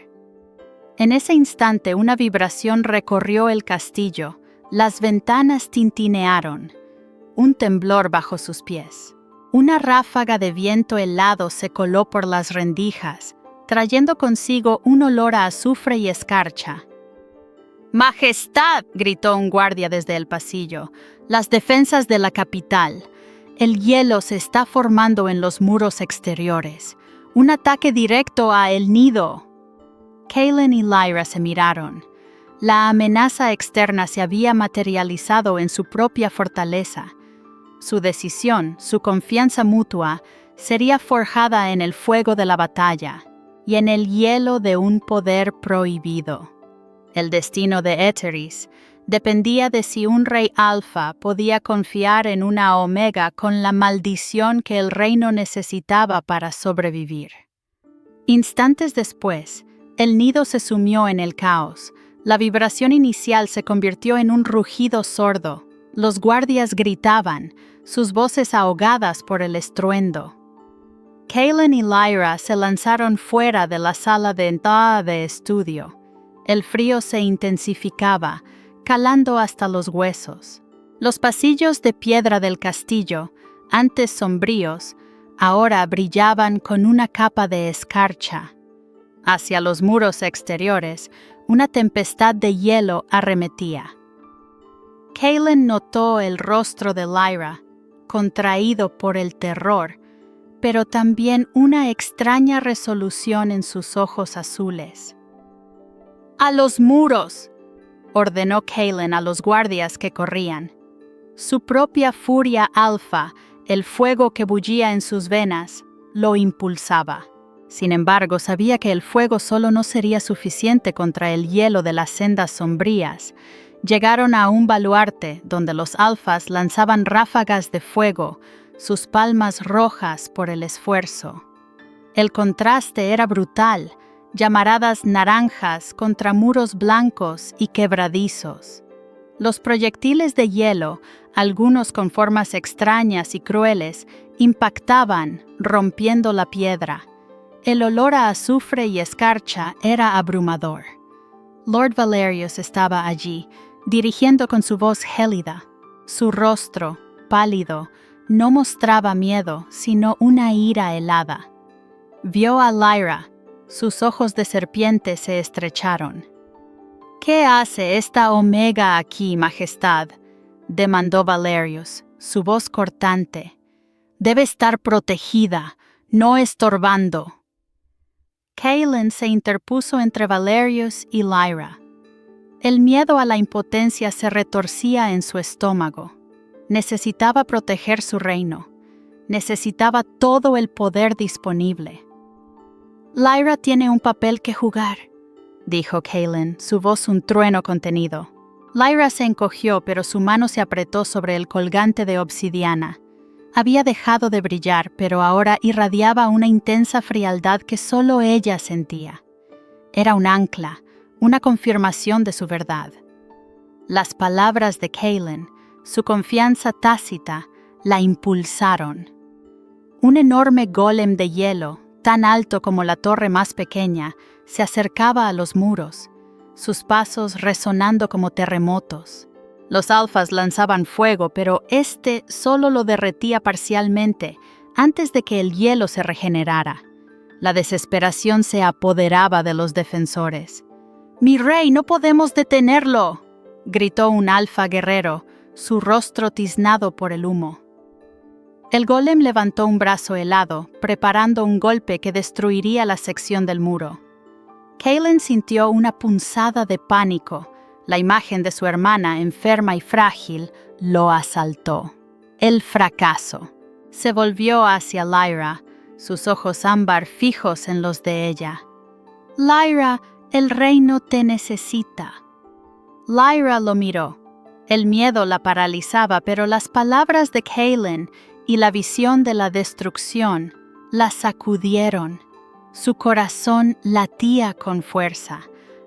En ese instante una vibración recorrió el castillo, las ventanas tintinearon, un temblor bajo sus pies. Una ráfaga de viento helado se coló por las rendijas, trayendo consigo un olor a azufre y escarcha. «¡Majestad!», gritó un guardia desde el pasillo. «Las defensas de la capital. El hielo se está formando en los muros exteriores. Un ataque directo a El Nido». Kaylin y Lyra se miraron. La amenaza externa se había materializado en su propia fortaleza. Su decisión, su confianza mutua, sería forjada en el fuego de la batalla y en el hielo de un poder prohibido. El destino de Eteris dependía de si un rey alfa podía confiar en una omega con la maldición que el reino necesitaba para sobrevivir. Instantes después, el nido se sumió en el caos. La vibración inicial se convirtió en un rugido sordo. Los guardias gritaban, sus voces ahogadas por el estruendo. Kaylin y Lyra se lanzaron fuera de la sala de entrada de estudio. El frío se intensificaba, calando hasta los huesos. Los pasillos de piedra del castillo, antes sombríos, ahora brillaban con una capa de escarcha. Hacia los muros exteriores, una tempestad de hielo arremetía. Kaelin notó el rostro de Lyra, contraído por el terror, pero también una extraña resolución en sus ojos azules. ¡A los muros!, ordenó Kaelin a los guardias que corrían. Su propia furia alfa, el fuego que bullía en sus venas, lo impulsaba. Sin embargo, sabía que el fuego solo no sería suficiente contra el hielo de las sendas sombrías. Llegaron a un baluarte donde los alfas lanzaban ráfagas de fuego, sus palmas rojas por el esfuerzo. El contraste era brutal, llamaradas naranjas contra muros blancos y quebradizos. Los proyectiles de hielo, algunos con formas extrañas y crueles, impactaban, rompiendo la piedra. El olor a azufre y escarcha era abrumador. Lord Valerius estaba allí, dirigiendo con su voz gélida. Su rostro, pálido, no mostraba miedo, sino una ira helada. Vio a Lyra. Sus ojos de serpiente se estrecharon. «¿Qué hace esta Omega aquí, Majestad?», demandó Valerius, su voz cortante. «Debe estar protegida, no estorbando». Kaelin se interpuso entre Valerius y Lyra. El miedo a la impotencia se retorcía en su estómago. Necesitaba proteger su reino. Necesitaba todo el poder disponible. «Lyra tiene un papel que jugar», dijo Kaelin, su voz un trueno contenido. Lyra se encogió, pero su mano se apretó sobre el colgante de obsidiana. Había dejado de brillar, pero ahora irradiaba una intensa frialdad que solo ella sentía. Era un ancla, una confirmación de su verdad. Las palabras de Kaelin, su confianza tácita, la impulsaron. Un enorme golem de hielo, tan alto como la torre más pequeña, se acercaba a los muros, sus pasos resonando como terremotos. Los alfas lanzaban fuego, pero este solo lo derretía parcialmente antes de que el hielo se regenerara. La desesperación se apoderaba de los defensores. «¡Mi rey, no podemos detenerlo!», gritó un alfa guerrero, su rostro tiznado por el humo. El golem levantó un brazo helado, preparando un golpe que destruiría la sección del muro. Kaelin sintió una punzada de pánico. La imagen de su hermana, enferma y frágil, lo asaltó. El fracaso. Se volvió hacia Lyra, sus ojos ámbar fijos en los de ella. «Lyra, el reino te necesita». Lyra lo miró. El miedo la paralizaba, pero las palabras de Kaelin y la visión de la destrucción la sacudieron. Su corazón latía con fuerza.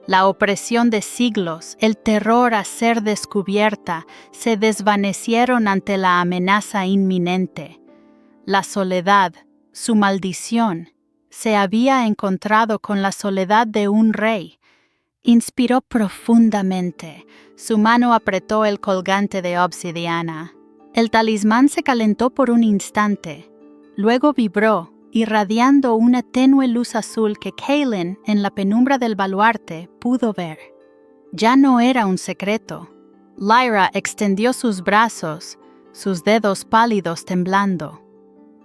La opresión de siglos, el terror a ser descubierta, se desvanecieron ante la amenaza inminente. La soledad, su maldición, se había encontrado con la soledad de un rey. Inspiró profundamente. Su mano apretó el colgante de obsidiana. El talismán se calentó por un instante. Luego vibró, irradiando una tenue luz azul que Kaelin, en la penumbra del baluarte, pudo ver. Ya no era un secreto. Lyra extendió sus brazos, sus dedos pálidos temblando.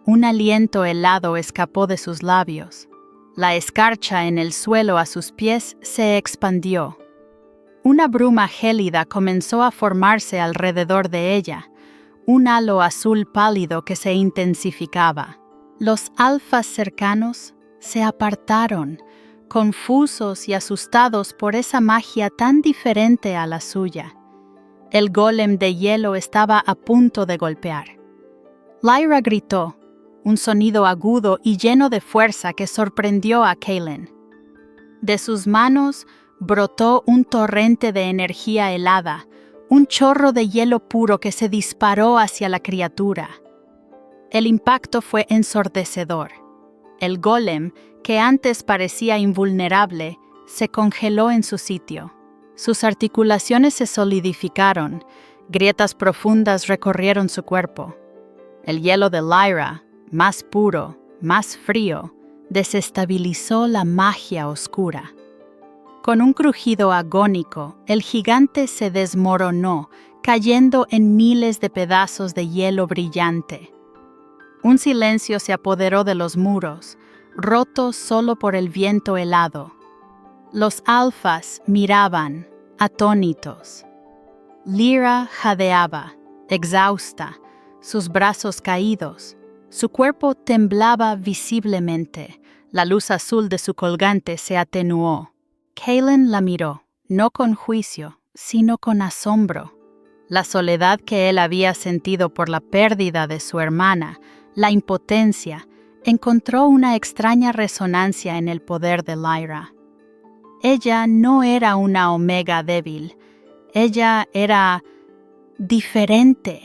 Un aliento helado escapó de sus labios. La escarcha en el suelo a sus pies se expandió. Una bruma gélida comenzó a formarse alrededor de ella, un halo azul pálido que se intensificaba. Los alfas cercanos se apartaron, confusos y asustados por esa magia tan diferente a la suya. El golem de hielo estaba a punto de golpear. Lyra gritó, un sonido agudo y lleno de fuerza que sorprendió a Kaelin. De sus manos brotó un torrente de energía helada, un chorro de hielo puro que se disparó hacia la criatura. El impacto fue ensordecedor. El golem, que antes parecía invulnerable, se congeló en su sitio. Sus articulaciones se solidificaron, grietas profundas recorrieron su cuerpo. El hielo de Lyra, más puro, más frío, desestabilizó la magia oscura. Con un crujido agónico, el gigante se desmoronó, cayendo en miles de pedazos de hielo brillante. Un silencio se apoderó de los muros, roto solo por el viento helado. Los alfas miraban, atónitos. Lyra jadeaba, exhausta, sus brazos caídos. Su cuerpo temblaba visiblemente. La luz azul de su colgante se atenuó. Kaelin la miró, no con juicio, sino con asombro. La soledad que él había sentido por la pérdida de su hermana, la impotencia, encontró una extraña resonancia en el poder de Lyra. Ella no era una Omega débil. Ella era diferente.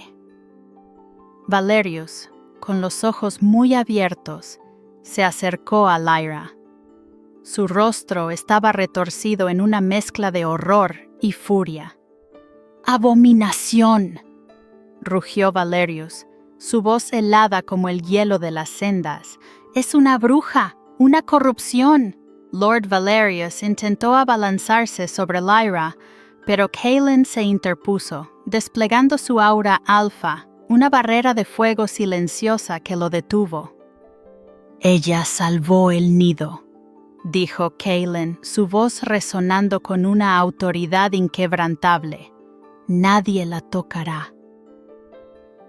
Valerius, con los ojos muy abiertos, se acercó a Lyra. Su rostro estaba retorcido en una mezcla de horror y furia. ¡Abominación!, rugió Valerius, su voz helada como el hielo de las sendas. ¡Es una bruja! ¡Una corrupción! Lord Valerius intentó abalanzarse sobre Lyra, pero Kaelin se interpuso, desplegando su aura alfa, una barrera de fuego silenciosa que lo detuvo. «Ella salvó el nido», dijo Kaelin, su voz resonando con una autoridad inquebrantable. «Nadie la tocará».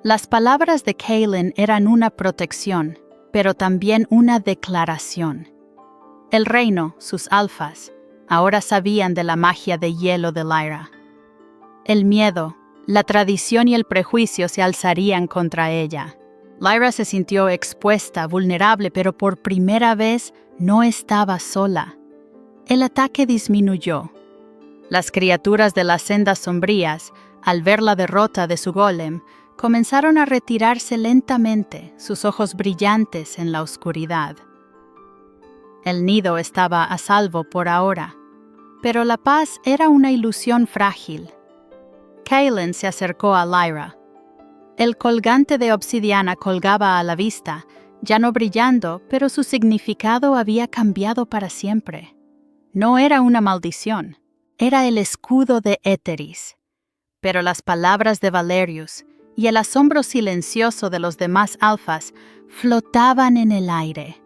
Las palabras de Kaelin eran una protección, pero también una declaración. El reino, sus alfas, ahora sabían de la magia de hielo de Lyra. El miedo, la tradición y el prejuicio se alzarían contra ella. Lyra se sintió expuesta, vulnerable, pero por primera vez no estaba sola. El ataque disminuyó. Las criaturas de las sendas sombrías, al ver la derrota de su golem, comenzaron a retirarse lentamente, sus ojos brillantes en la oscuridad. El nido estaba a salvo por ahora, pero la paz era una ilusión frágil. Kaelin se acercó a Lyra. El colgante de obsidiana colgaba a la vista, ya no brillando, pero su significado había cambiado para siempre. No era una maldición, era el escudo de Éteris. Pero las palabras de Valerius y el asombro silencioso de los demás alfas flotaban en el aire.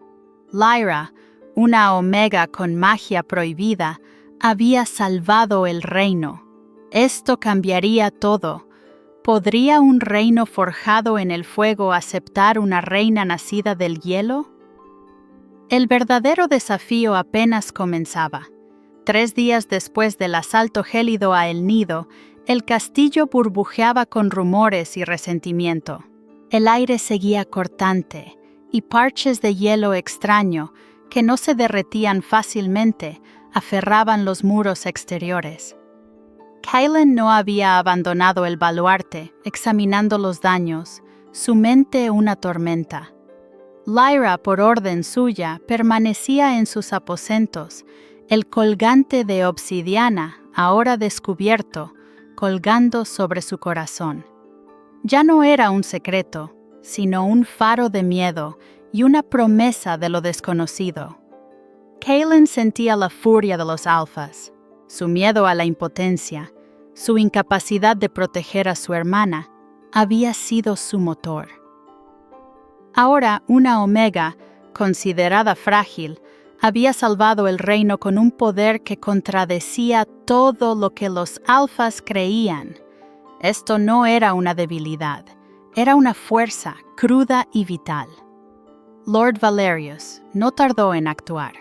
Lyra, una Omega con magia prohibida, había salvado el reino. Esto cambiaría todo. ¿Podría un reino forjado en el fuego aceptar una reina nacida del hielo? El verdadero desafío apenas comenzaba. 3 días después del asalto gélido a El Nido, el castillo burbujeaba con rumores y resentimiento. El aire seguía cortante, y parches de hielo extraño, que no se derretían fácilmente, aferraban los muros exteriores. Kaelin no había abandonado el baluarte, examinando los daños, su mente una tormenta. Lyra, por orden suya, permanecía en sus aposentos, el colgante de obsidiana, ahora descubierto, colgando sobre su corazón. Ya no era un secreto, sino un faro de miedo y una promesa de lo desconocido. Kaelin sentía la furia de los alfas, su miedo a la impotencia, su incapacidad de proteger a su hermana, había sido su motor. Ahora una Omega, considerada frágil, había salvado el reino con un poder que contradecía todo lo que los alfas creían. Esto no era una debilidad, era una fuerza cruda y vital. Lord Valerius no tardó en actuar.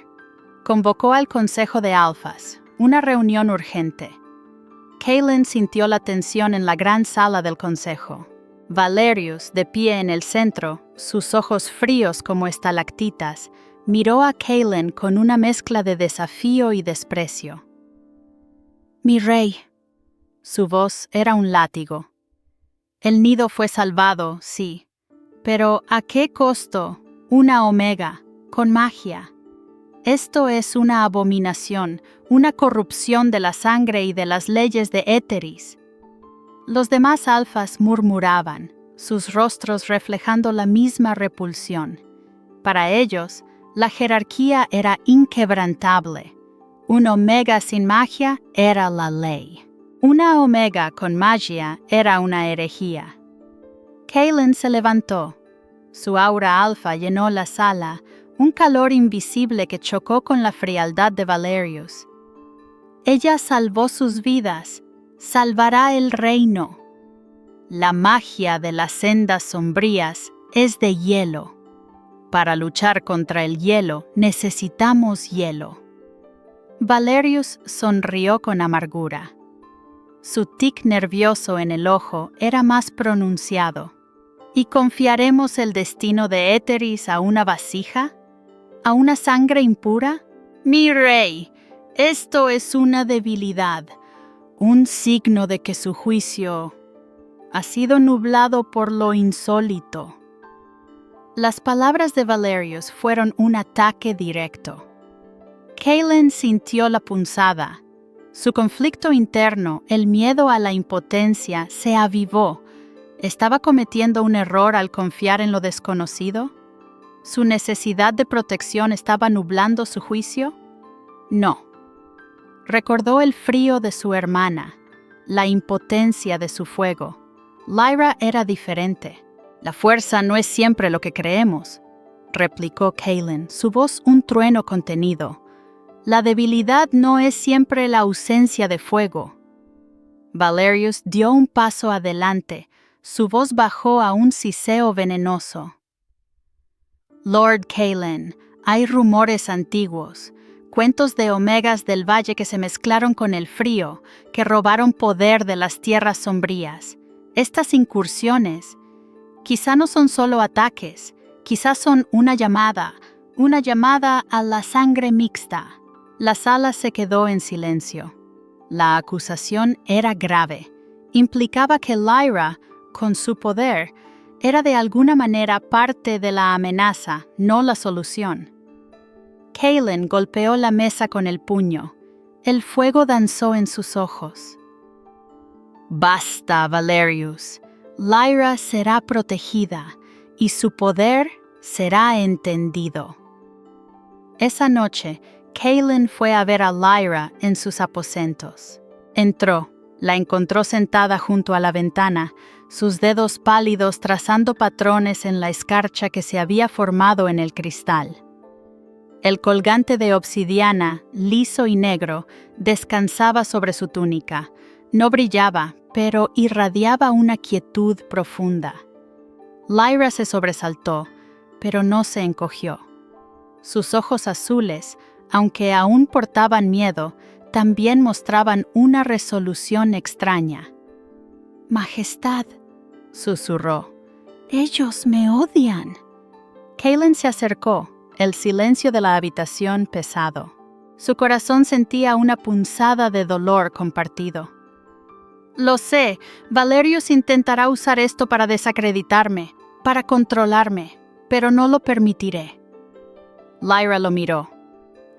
Convocó al Consejo de Alfas, una reunión urgente. Kaelin sintió la tensión en la gran sala del consejo. Valerius, de pie en el centro, sus ojos fríos como estalactitas, miró a Kaelin con una mezcla de desafío y desprecio. «Mi rey», su voz era un látigo. «El nido fue salvado, sí, pero ¿a qué costo? Una Omega, con magia. Esto es una abominación, una corrupción de la sangre y de las leyes de Éteris. Los demás alfas murmuraban, sus rostros reflejando la misma repulsión. Para ellos, la jerarquía era inquebrantable. Un omega sin magia era la ley. Una omega con magia era una herejía. Kaylin se levantó. Su aura alfa llenó la sala, un calor invisible que chocó con la frialdad de Valerius. Ella salvó sus vidas, salvará el reino. La magia de las sendas sombrías es de hielo. Para luchar contra el hielo necesitamos hielo. Valerius sonrió con amargura. Su tic nervioso en el ojo era más pronunciado. ¿Y confiaremos el destino de Éteris a una vasija? ¿A una sangre impura? Mi rey, esto es una debilidad, un signo de que su juicio ha sido nublado por lo insólito. Las palabras de Valerius fueron un ataque directo. Kaylin sintió la punzada. Su conflicto interno, el miedo a la impotencia, se avivó. ¿Estaba cometiendo un error al confiar en lo desconocido? ¿Su necesidad de protección estaba nublando su juicio? No. Recordó el frío de su hermana, la impotencia de su fuego. Lyra era diferente. La fuerza no es siempre lo que creemos, replicó Kaylin, su voz un trueno contenido. La debilidad no es siempre la ausencia de fuego. Valerius dio un paso adelante, su voz bajó a un siseo venenoso. Lord Kaylin, hay rumores antiguos, cuentos de omegas del valle que se mezclaron con el frío, que robaron poder de las tierras sombrías. Estas incursiones quizá no son solo ataques, quizás son una llamada a la sangre mixta. La sala se quedó en silencio. La acusación era grave. Implicaba que Lyra, con su poder, era de alguna manera parte de la amenaza, no la solución. Kaylin golpeó la mesa con el puño. El fuego danzó en sus ojos. Basta, Valerius. Lyra será protegida y su poder será entendido. Esa noche, Kaylin fue a ver a Lyra en sus aposentos. Entró, la encontró sentada junto a la ventana, sus dedos pálidos trazando patrones en la escarcha que se había formado en el cristal. El colgante de obsidiana, liso y negro, descansaba sobre su túnica. No brillaba, pero irradiaba una quietud profunda. Lyra se sobresaltó, pero no se encogió. Sus ojos azules, aunque aún portaban miedo, también mostraban una resolución extraña. «Majestad», susurró, «ellos me odian». Kaylin se acercó, el silencio de la habitación pesado. Su corazón sentía una punzada de dolor compartido. «Lo sé, Valerius intentará usar esto para desacreditarme, para controlarme, pero no lo permitiré». Lyra lo miró.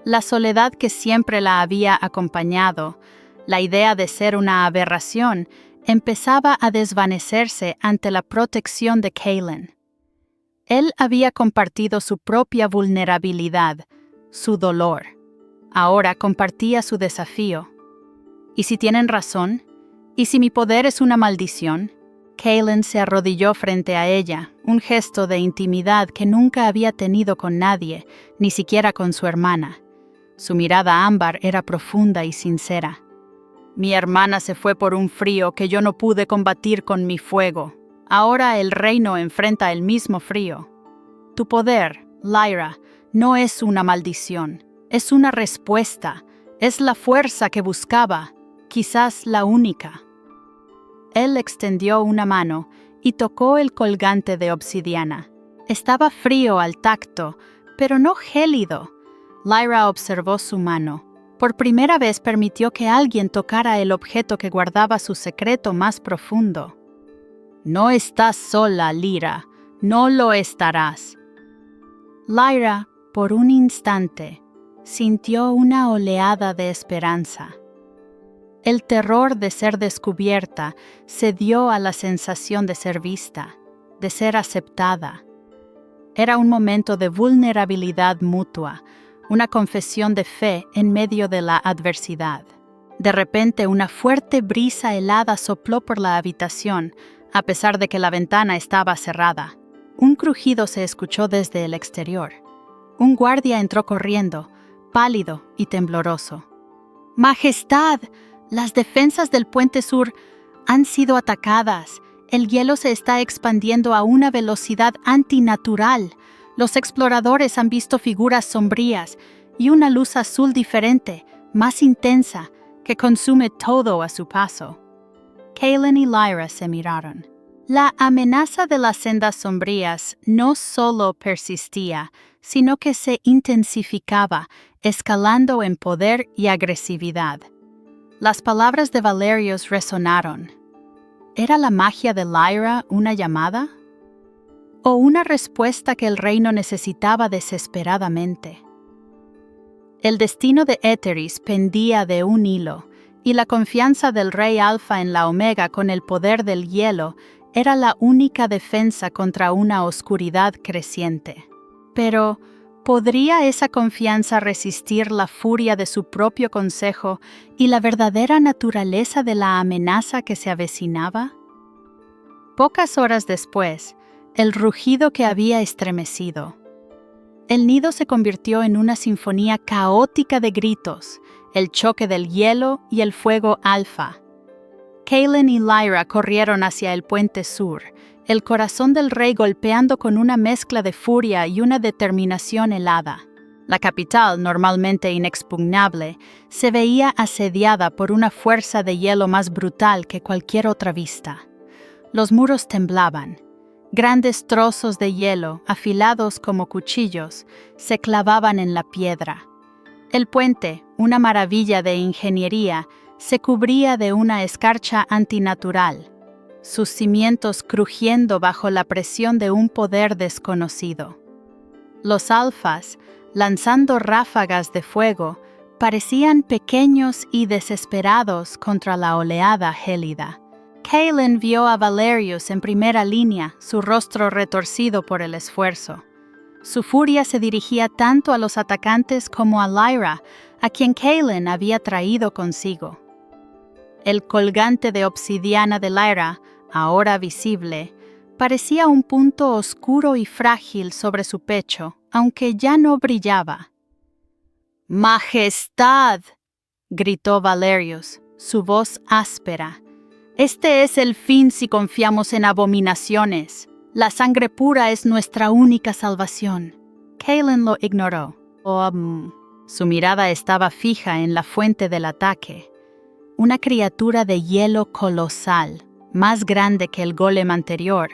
La soledad que siempre la había acompañado, la idea de ser una aberración, empezaba a desvanecerse ante la protección de Kaylin. Él había compartido su propia vulnerabilidad, su dolor. Ahora compartía su desafío. ¿Y si tienen razón? ¿Y si mi poder es una maldición? Kaylin se arrodilló frente a ella, un gesto de intimidad que nunca había tenido con nadie, ni siquiera con su hermana. Su mirada ámbar era profunda y sincera. Mi hermana se fue por un frío que yo no pude combatir con mi fuego. Ahora el reino enfrenta el mismo frío. Tu poder, Lyra, no es una maldición, es una respuesta, es la fuerza que buscaba, quizás la única. Él extendió una mano y tocó el colgante de obsidiana. Estaba frío al tacto, pero no gélido. Lyra observó su mano. Por primera vez permitió que alguien tocara el objeto que guardaba su secreto más profundo. No estás sola, Lyra. No lo estarás. Lyra, por un instante, sintió una oleada de esperanza. El terror de ser descubierta cedió a la sensación de ser vista, de ser aceptada. Era un momento de vulnerabilidad mutua, una confesión de fe en medio de la adversidad. De repente, una fuerte brisa helada sopló por la habitación, a pesar de que la ventana estaba cerrada. Un crujido se escuchó desde el exterior. Un guardia entró corriendo, pálido y tembloroso. ¡Majestad! Las defensas del Puente Sur han sido atacadas. El hielo se está expandiendo a una velocidad antinatural. Los exploradores han visto figuras sombrías y una luz azul diferente, más intensa, que consume todo a su paso. Kaylin y Lyra se miraron. La amenaza de las sendas sombrías no solo persistía, sino que se intensificaba, escalando en poder y agresividad. Las palabras de Valerius resonaron. ¿Era la magia de Lyra una llamada? ¿O una respuesta que el reino necesitaba desesperadamente? El destino de Etheris pendía de un hilo, y la confianza del Rey Alfa en la Omega con el poder del hielo era la única defensa contra una oscuridad creciente. Pero, ¿podría esa confianza resistir la furia de su propio consejo y la verdadera naturaleza de la amenaza que se avecinaba? Pocas horas después, el rugido que había estremecido. El nido se convirtió en una sinfonía caótica de gritos, el choque del hielo y el fuego alfa. Kaylin y Lyra corrieron hacia el Puente Sur, el corazón del rey golpeando con una mezcla de furia y una determinación helada. La capital, normalmente inexpugnable, se veía asediada por una fuerza de hielo más brutal que cualquier otra vista. Los muros temblaban. Grandes trozos de hielo, afilados como cuchillos, se clavaban en la piedra. El puente, una maravilla de ingeniería, se cubría de una escarcha antinatural, sus cimientos crujiendo bajo la presión de un poder desconocido. Los alfas, lanzando ráfagas de fuego, parecían pequeños y desesperados contra la oleada gélida. Kaylin vio a Valerius en primera línea, su rostro retorcido por el esfuerzo. Su furia se dirigía tanto a los atacantes como a Lyra, a quien Kaylin había traído consigo. El colgante de obsidiana de Lyra, ahora visible, parecía un punto oscuro y frágil sobre su pecho, aunque ya no brillaba. ¡Majestad!, gritó Valerius, su voz áspera. Este es el fin si confiamos en abominaciones. La sangre pura es nuestra única salvación. Kaylin lo ignoró. Su mirada estaba fija en la fuente del ataque. Una criatura de hielo colosal, más grande que el golem anterior,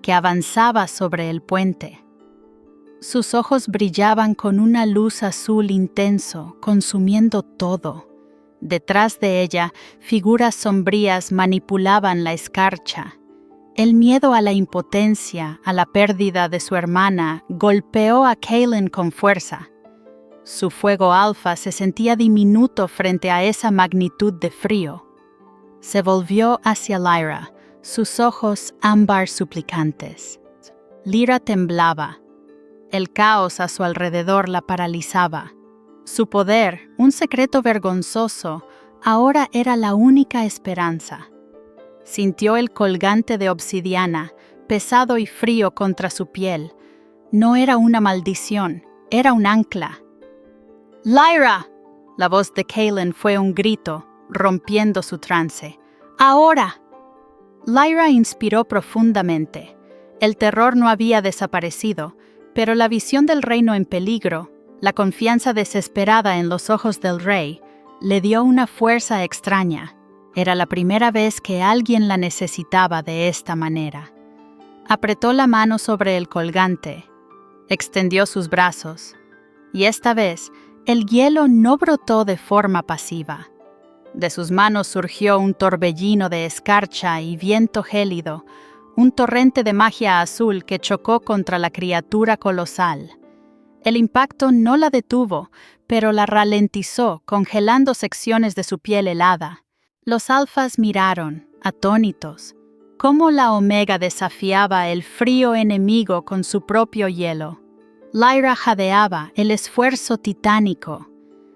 que avanzaba sobre el puente. Sus ojos brillaban con una luz azul intenso, consumiendo todo. Detrás de ella, figuras sombrías manipulaban la escarcha. El miedo a la impotencia, a la pérdida de su hermana, golpeó a Kaylin con fuerza. Su fuego alfa se sentía diminuto frente a esa magnitud de frío. Se volvió hacia Lyra, sus ojos ámbar suplicantes. Lyra temblaba. El caos a su alrededor la paralizaba. Su poder, un secreto vergonzoso, ahora era la única esperanza. Sintió el colgante de obsidiana, pesado y frío contra su piel. No era una maldición, era un ancla. ¡Lyra! La voz de Kaylin fue un grito, rompiendo su trance. ¡Ahora! Lyra inspiró profundamente. El terror no había desaparecido, pero la visión del reino en peligro, la confianza desesperada en los ojos del rey, le dio una fuerza extraña. Era la primera vez que alguien la necesitaba de esta manera. Apretó la mano sobre el colgante, extendió sus brazos, y esta vez el hielo no brotó de forma pasiva. De sus manos surgió un torbellino de escarcha y viento gélido, un torrente de magia azul que chocó contra la criatura colosal. El impacto no la detuvo, pero la ralentizó, congelando secciones de su piel helada. Los alfas miraron, atónitos, cómo la Omega desafiaba el frío enemigo con su propio hielo. Lyra jadeaba, el esfuerzo titánico.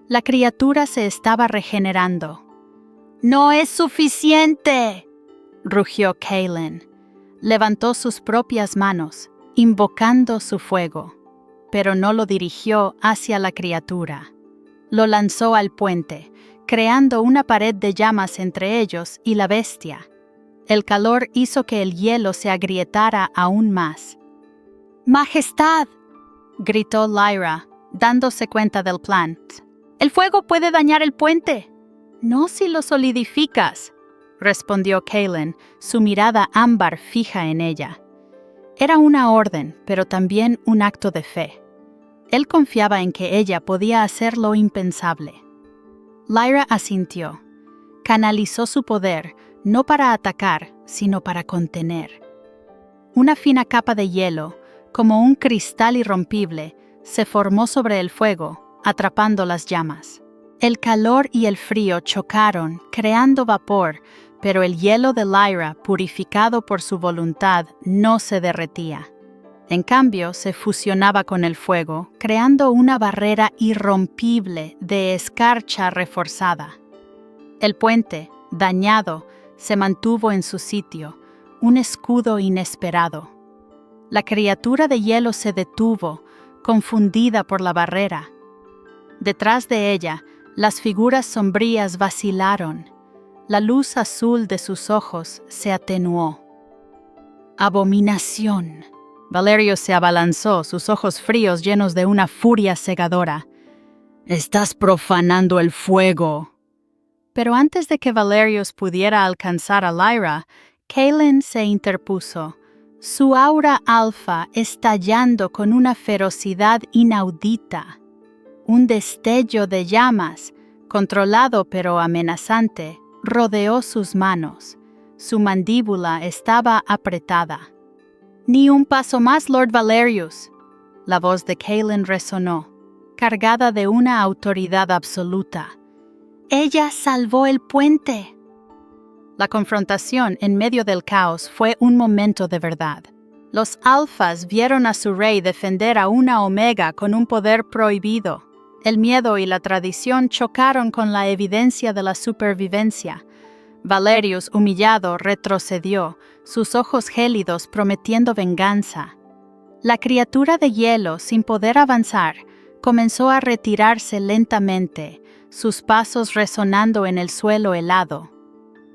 La criatura se estaba regenerando. «¡No es suficiente!», rugió Kaylin. Levantó sus propias manos, invocando su fuego, pero no lo dirigió hacia la criatura. Lo lanzó al puente, creando una pared de llamas entre ellos y la bestia. El calor hizo que el hielo se agrietara aún más. «¡Majestad!», gritó Lyra, dándose cuenta del plan. «El fuego puede dañar el puente». «No si lo solidificas», respondió Kaylin, su mirada ámbar fija en ella. Era una orden, pero también un acto de fe. Él confiaba en que ella podía hacer lo impensable. Lyra asintió. Canalizó su poder, no para atacar, sino para contener. Una fina capa de hielo, como un cristal irrompible, se formó sobre el fuego, atrapando las llamas. El calor y el frío chocaron, creando vapor, pero el hielo de Lyra, purificado por su voluntad, no se derretía. En cambio, se fusionaba con el fuego, creando una barrera irrompible de escarcha reforzada. El puente, dañado, se mantuvo en su sitio, un escudo inesperado. La criatura de hielo se detuvo, confundida por la barrera. Detrás de ella, las figuras sombrías vacilaron. La luz azul de sus ojos se atenuó. ¡Abominación! Valerio se abalanzó, sus ojos fríos llenos de una furia cegadora. «¡Estás profanando el fuego!». Pero antes de que Valerius pudiera alcanzar a Lyra, Kaylin se interpuso, su aura alfa estallando con una ferocidad inaudita. Un destello de llamas, controlado pero amenazante, rodeó sus manos. Su mandíbula estaba apretada. «Ni un paso más, Lord Valerius», la voz de Kaylin resonó, cargada de una autoridad absoluta. «Ella salvó el puente». La confrontación en medio del caos fue un momento de verdad. Los alfas vieron a su rey defender a una omega con un poder prohibido. El miedo y la tradición chocaron con la evidencia de la supervivencia. Valerius, humillado, retrocedió, sus ojos gélidos prometiendo venganza. La criatura de hielo, sin poder avanzar, comenzó a retirarse lentamente, sus pasos resonando en el suelo helado.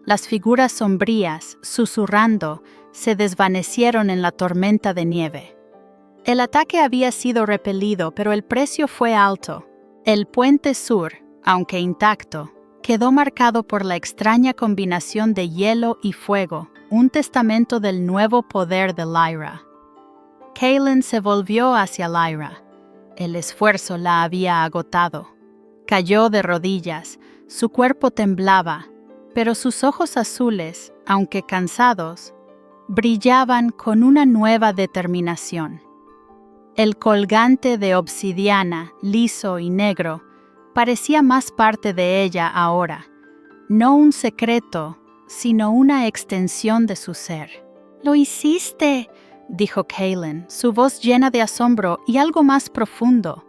Las figuras sombrías, susurrando, se desvanecieron en la tormenta de nieve. El ataque había sido repelido, pero el precio fue alto. El puente sur, aunque intacto, quedó marcado por la extraña combinación de hielo y fuego, un testamento del nuevo poder de Lyra. Kaylin se volvió hacia Lyra. El esfuerzo la había agotado. Cayó de rodillas, su cuerpo temblaba, pero sus ojos azules, aunque cansados, brillaban con una nueva determinación. El colgante de obsidiana, liso y negro, parecía más parte de ella ahora, no un secreto, sino una extensión de su ser. «¡Lo hiciste!», dijo Kaylin, su voz llena de asombro y algo más profundo.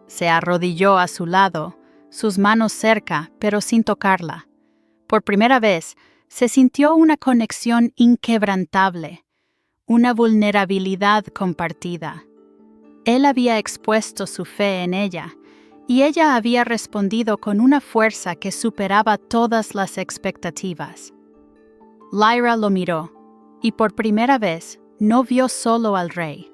Se arrodilló a su lado, sus manos cerca, pero sin tocarla. Por primera vez, se sintió una conexión inquebrantable, una vulnerabilidad compartida. Él había expuesto su fe en ella, y ella había respondido con una fuerza que superaba todas las expectativas. Lyra lo miró, y por primera vez no vio solo al rey.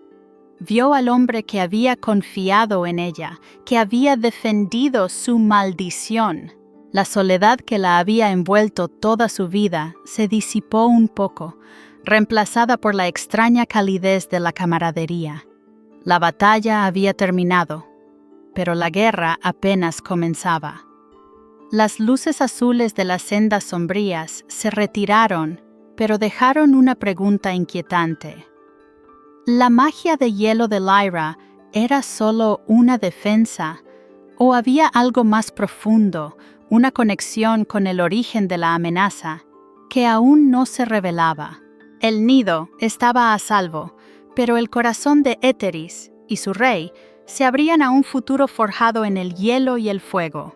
Vio al hombre que había confiado en ella, que había defendido su maldición. La soledad que la había envuelto toda su vida se disipó un poco, reemplazada por la extraña calidez de la camaradería. La batalla había terminado, pero la guerra apenas comenzaba. Las luces azules de las sendas sombrías se retiraron, pero dejaron una pregunta inquietante. ¿La magia de hielo de Lyra era solo una defensa, ¿O había algo más profundo, una conexión con el origen de la amenaza, que aún no se revelaba? El nido estaba a salvo, pero el corazón de Éteris y su rey se abrían a un futuro forjado en el hielo y el fuego.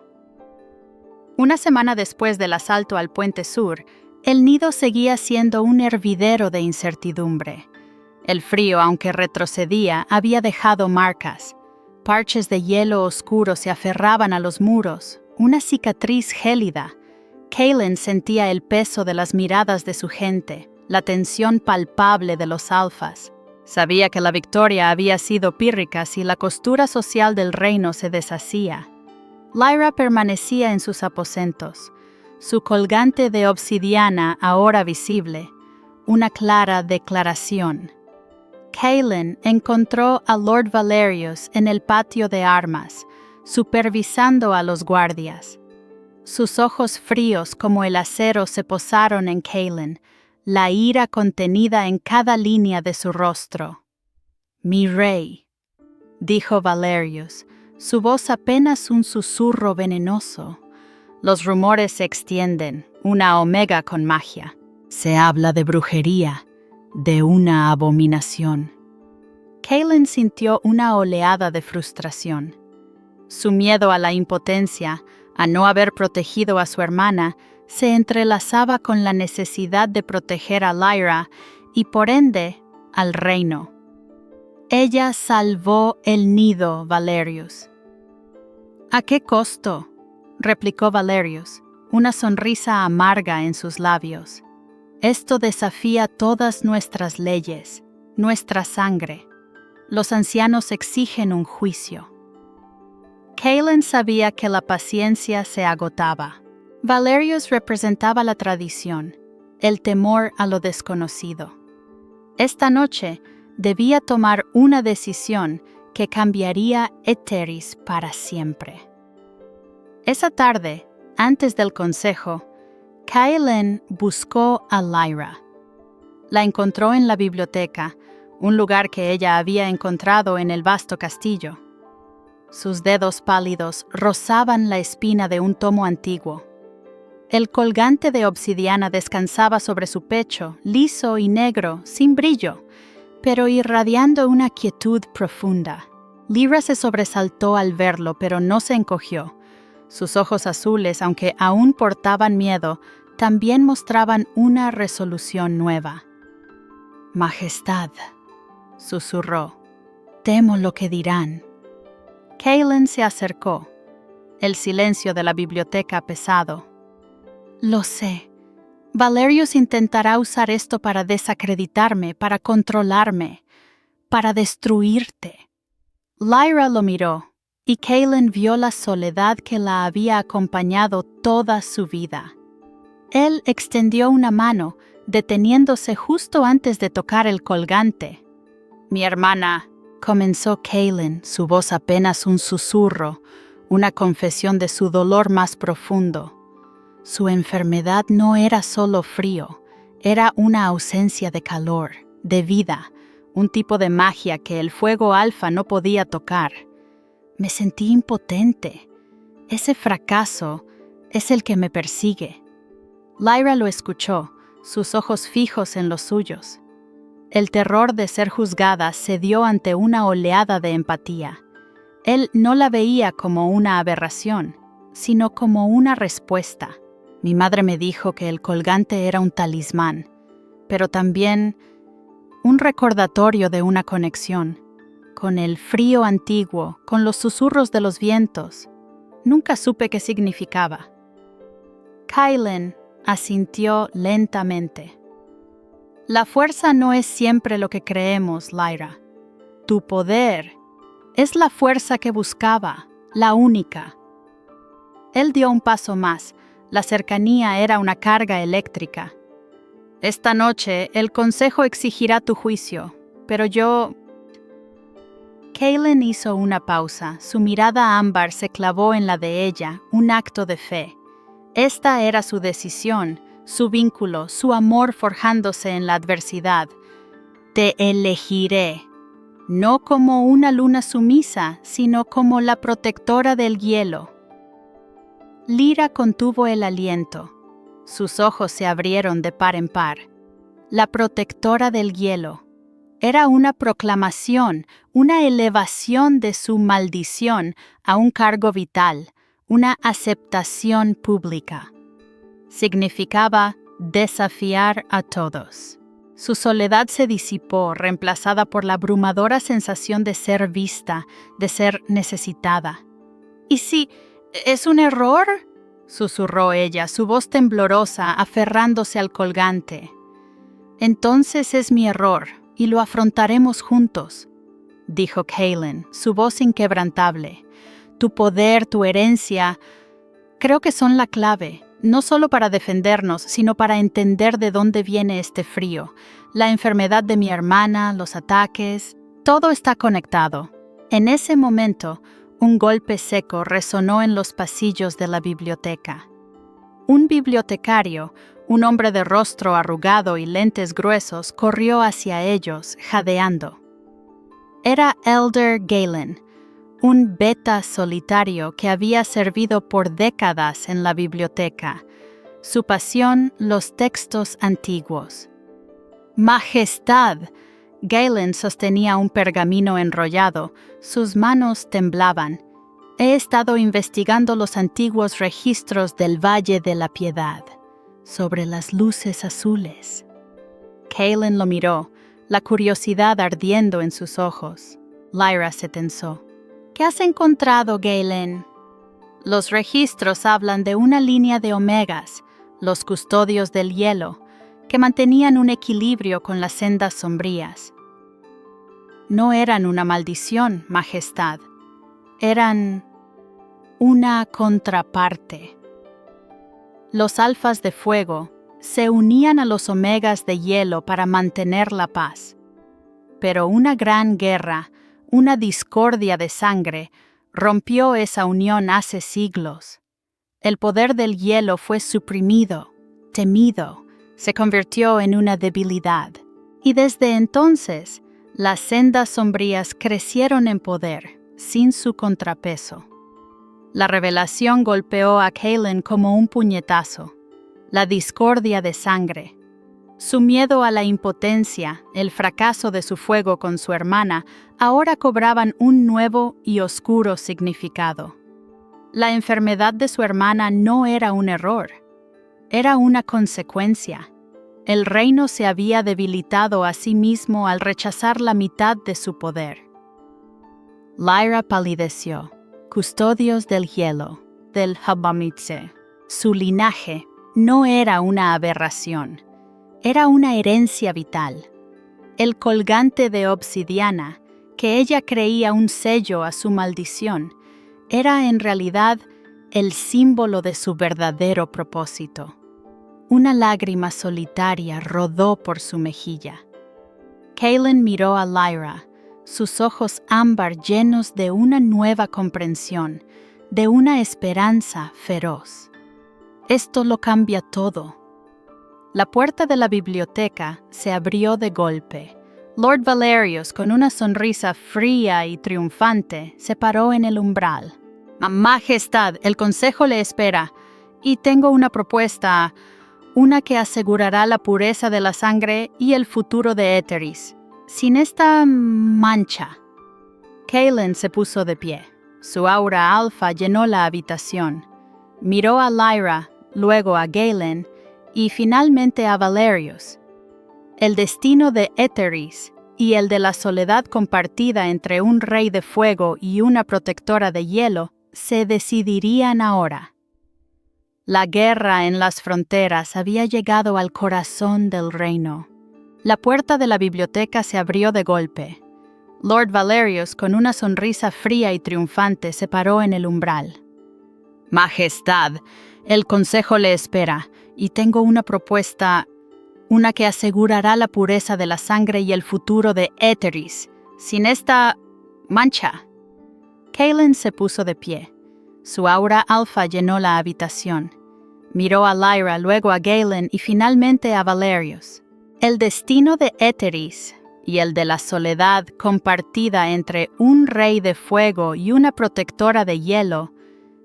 Una semana después del asalto al Puente Sur, el nido seguía siendo un hervidero de incertidumbre. El frío, aunque retrocedía, había dejado marcas. Parches de hielo oscuro se aferraban a los muros, una cicatriz gélida. Kaelin sentía el peso de las miradas de su gente, la tensión palpable de los alfas. Sabía que la victoria había sido pírrica si la costura social del reino se deshacía. Lyra permanecía en sus aposentos, su colgante de obsidiana ahora visible, una clara declaración. Kaelin encontró a Lord Valerius en el patio de armas, supervisando a los guardias. Sus ojos fríos como el acero se posaron en Kaelin, la ira contenida en cada línea de su rostro. «Mi rey», dijo Valerius, su voz apenas un susurro venenoso. Los rumores se extienden, una omega con magia. Se habla de brujería, de una abominación. Kaelin sintió una oleada de frustración. Su miedo a la impotencia, a no haber protegido a su hermana, se entrelazaba con la necesidad de proteger a Lyra y, por ende, al reino. Ella salvó el nido, Valerius. ¿A qué costo?, replicó Valerius, una sonrisa amarga en sus labios. Esto desafía todas nuestras leyes, nuestra sangre. Los ancianos exigen un juicio. Kaelin sabía que la paciencia se agotaba. Valerius representaba la tradición, el temor a lo desconocido. Esta noche debía tomar una decisión que cambiaría Éteris para siempre. Esa tarde, antes del consejo, Kaelin buscó a Lyra. La encontró en la biblioteca, un lugar que ella había encontrado en el vasto castillo. Sus dedos pálidos rozaban la espina de un tomo antiguo. El colgante de obsidiana descansaba sobre su pecho, liso y negro, sin brillo, pero irradiando una quietud profunda. Lyra se sobresaltó al verlo, pero no se encogió. Sus ojos azules, aunque aún portaban miedo, también mostraban una resolución nueva. «Majestad», susurró, «temo lo que dirán». Kaelin se acercó, el silencio de la biblioteca pesado. «Lo sé. Valerius intentará usar esto para desacreditarme, para controlarme, para destruirte». Lyra lo miró, y Kaelin vio la soledad que la había acompañado toda su vida. Él extendió una mano, deteniéndose justo antes de tocar el colgante. «Mi hermana», comenzó Kaelin, su voz apenas un susurro, una confesión de su dolor más profundo. Su enfermedad no era solo frío, era una ausencia de calor, de vida, un tipo de magia que el fuego alfa no podía tocar. Me sentí impotente. Ese fracaso es el que me persigue. Lyra lo escuchó, sus ojos fijos en los suyos. El terror de ser juzgada cedió ante una oleada de empatía. Él no la veía como una aberración, sino como una respuesta. Mi madre me dijo que el colgante era un talismán, pero también un recordatorio de una conexión, con el frío antiguo, con los susurros de los vientos. Nunca supe qué significaba. Kaelin asintió lentamente. La fuerza no es siempre lo que creemos, Lyra. Tu poder es la fuerza que buscaba, la única. Él dio un paso más. La cercanía era una carga eléctrica. Esta noche el consejo exigirá tu juicio, pero yo... Kaelin hizo una pausa. Su mirada ámbar se clavó en la de ella, un acto de fe. Esta era su decisión, su vínculo, su amor forjándose en la adversidad. Te elegiré, no como una luna sumisa, sino como la protectora del hielo. Lyra contuvo el aliento. Sus ojos se abrieron de par en par. La protectora del hielo. Era una proclamación, una elevación de su maldición a un cargo vital, una aceptación pública. Significaba desafiar a todos. Su soledad se disipó, reemplazada por la abrumadora sensación de ser vista, de ser necesitada. ¿Y si es un error?, susurró ella, su voz temblorosa, aferrándose al colgante. Entonces es mi error, y lo afrontaremos juntos, dijo Kaylin, su voz inquebrantable. Tu poder, tu herencia, creo que son la clave, no solo para defendernos, sino para entender de dónde viene este frío. La enfermedad de mi hermana, los ataques, todo está conectado. En ese momento, un golpe seco resonó en los pasillos de la biblioteca. Un bibliotecario, un hombre de rostro arrugado y lentes gruesos, corrió hacia ellos, jadeando. Era Elder Galen, un beta solitario que había servido por décadas en la biblioteca. Su pasión, los textos antiguos. ¡Majestad! Galen sostenía un pergamino enrollado. Sus manos temblaban. He estado investigando los antiguos registros del Valle de la Piedad, sobre las luces azules. Kaylin lo miró, la curiosidad ardiendo en sus ojos. Lyra se tensó. ¿Qué has encontrado, Galen? Los registros hablan de una línea de omegas, los custodios del hielo, que mantenían un equilibrio con las sendas sombrías. No eran una maldición, Majestad. Eran una contraparte. Los alfas de fuego se unían a los omegas de hielo para mantener la paz. Pero una gran guerra, una discordia de sangre, rompió esa unión hace siglos. El poder del hielo fue suprimido, temido, se convirtió en una debilidad. Y desde entonces, las sendas sombrías crecieron en poder, sin su contrapeso. La revelación golpeó a Kaylin como un puñetazo. La discordia de sangre. Su miedo a la impotencia, el fracaso de su fuego con su hermana, ahora cobraban un nuevo y oscuro significado. La enfermedad de su hermana no era un error. Era una consecuencia. El reino se había debilitado a sí mismo al rechazar la mitad de su poder. Lyra palideció. Custodios del hielo, del Habamitse. Su linaje no era una aberración, era una herencia vital. El colgante de obsidiana, que ella creía un sello a su maldición, era en realidad el símbolo de su verdadero propósito. Una lágrima solitaria rodó por su mejilla. Kaylin miró a Lyra, sus ojos ámbar llenos de una nueva comprensión, de una esperanza feroz. Esto lo cambia todo. La puerta de la biblioteca se abrió de golpe. Lord Valerius, con una sonrisa fría y triunfante, se paró en el umbral. Majestad, el consejo le espera, y tengo una propuesta, una que asegurará la pureza de la sangre y el futuro de Etheris. Sin esta mancha. Kaylin se puso de pie. Su aura alfa llenó la habitación. Miró a Lyra, luego a Galen y finalmente a Valerius. El destino de Etheris y el de la soledad compartida entre un rey de fuego y una protectora de hielo se decidirían ahora. La guerra en las fronteras había llegado al corazón del reino. La puerta de la biblioteca se abrió de golpe. Lord Valerius, con una sonrisa fría y triunfante, se paró en el umbral. Majestad, el consejo le espera, y tengo una propuesta, una que asegurará la pureza de la sangre y el futuro de Etheris, sin esta mancha. Kaylin se puso de pie. Su aura alfa llenó la habitación. Miró a Lyra, luego a Galen y finalmente a Valerius. El destino de Etheris y el de la soledad compartida entre un rey de fuego y una protectora de hielo,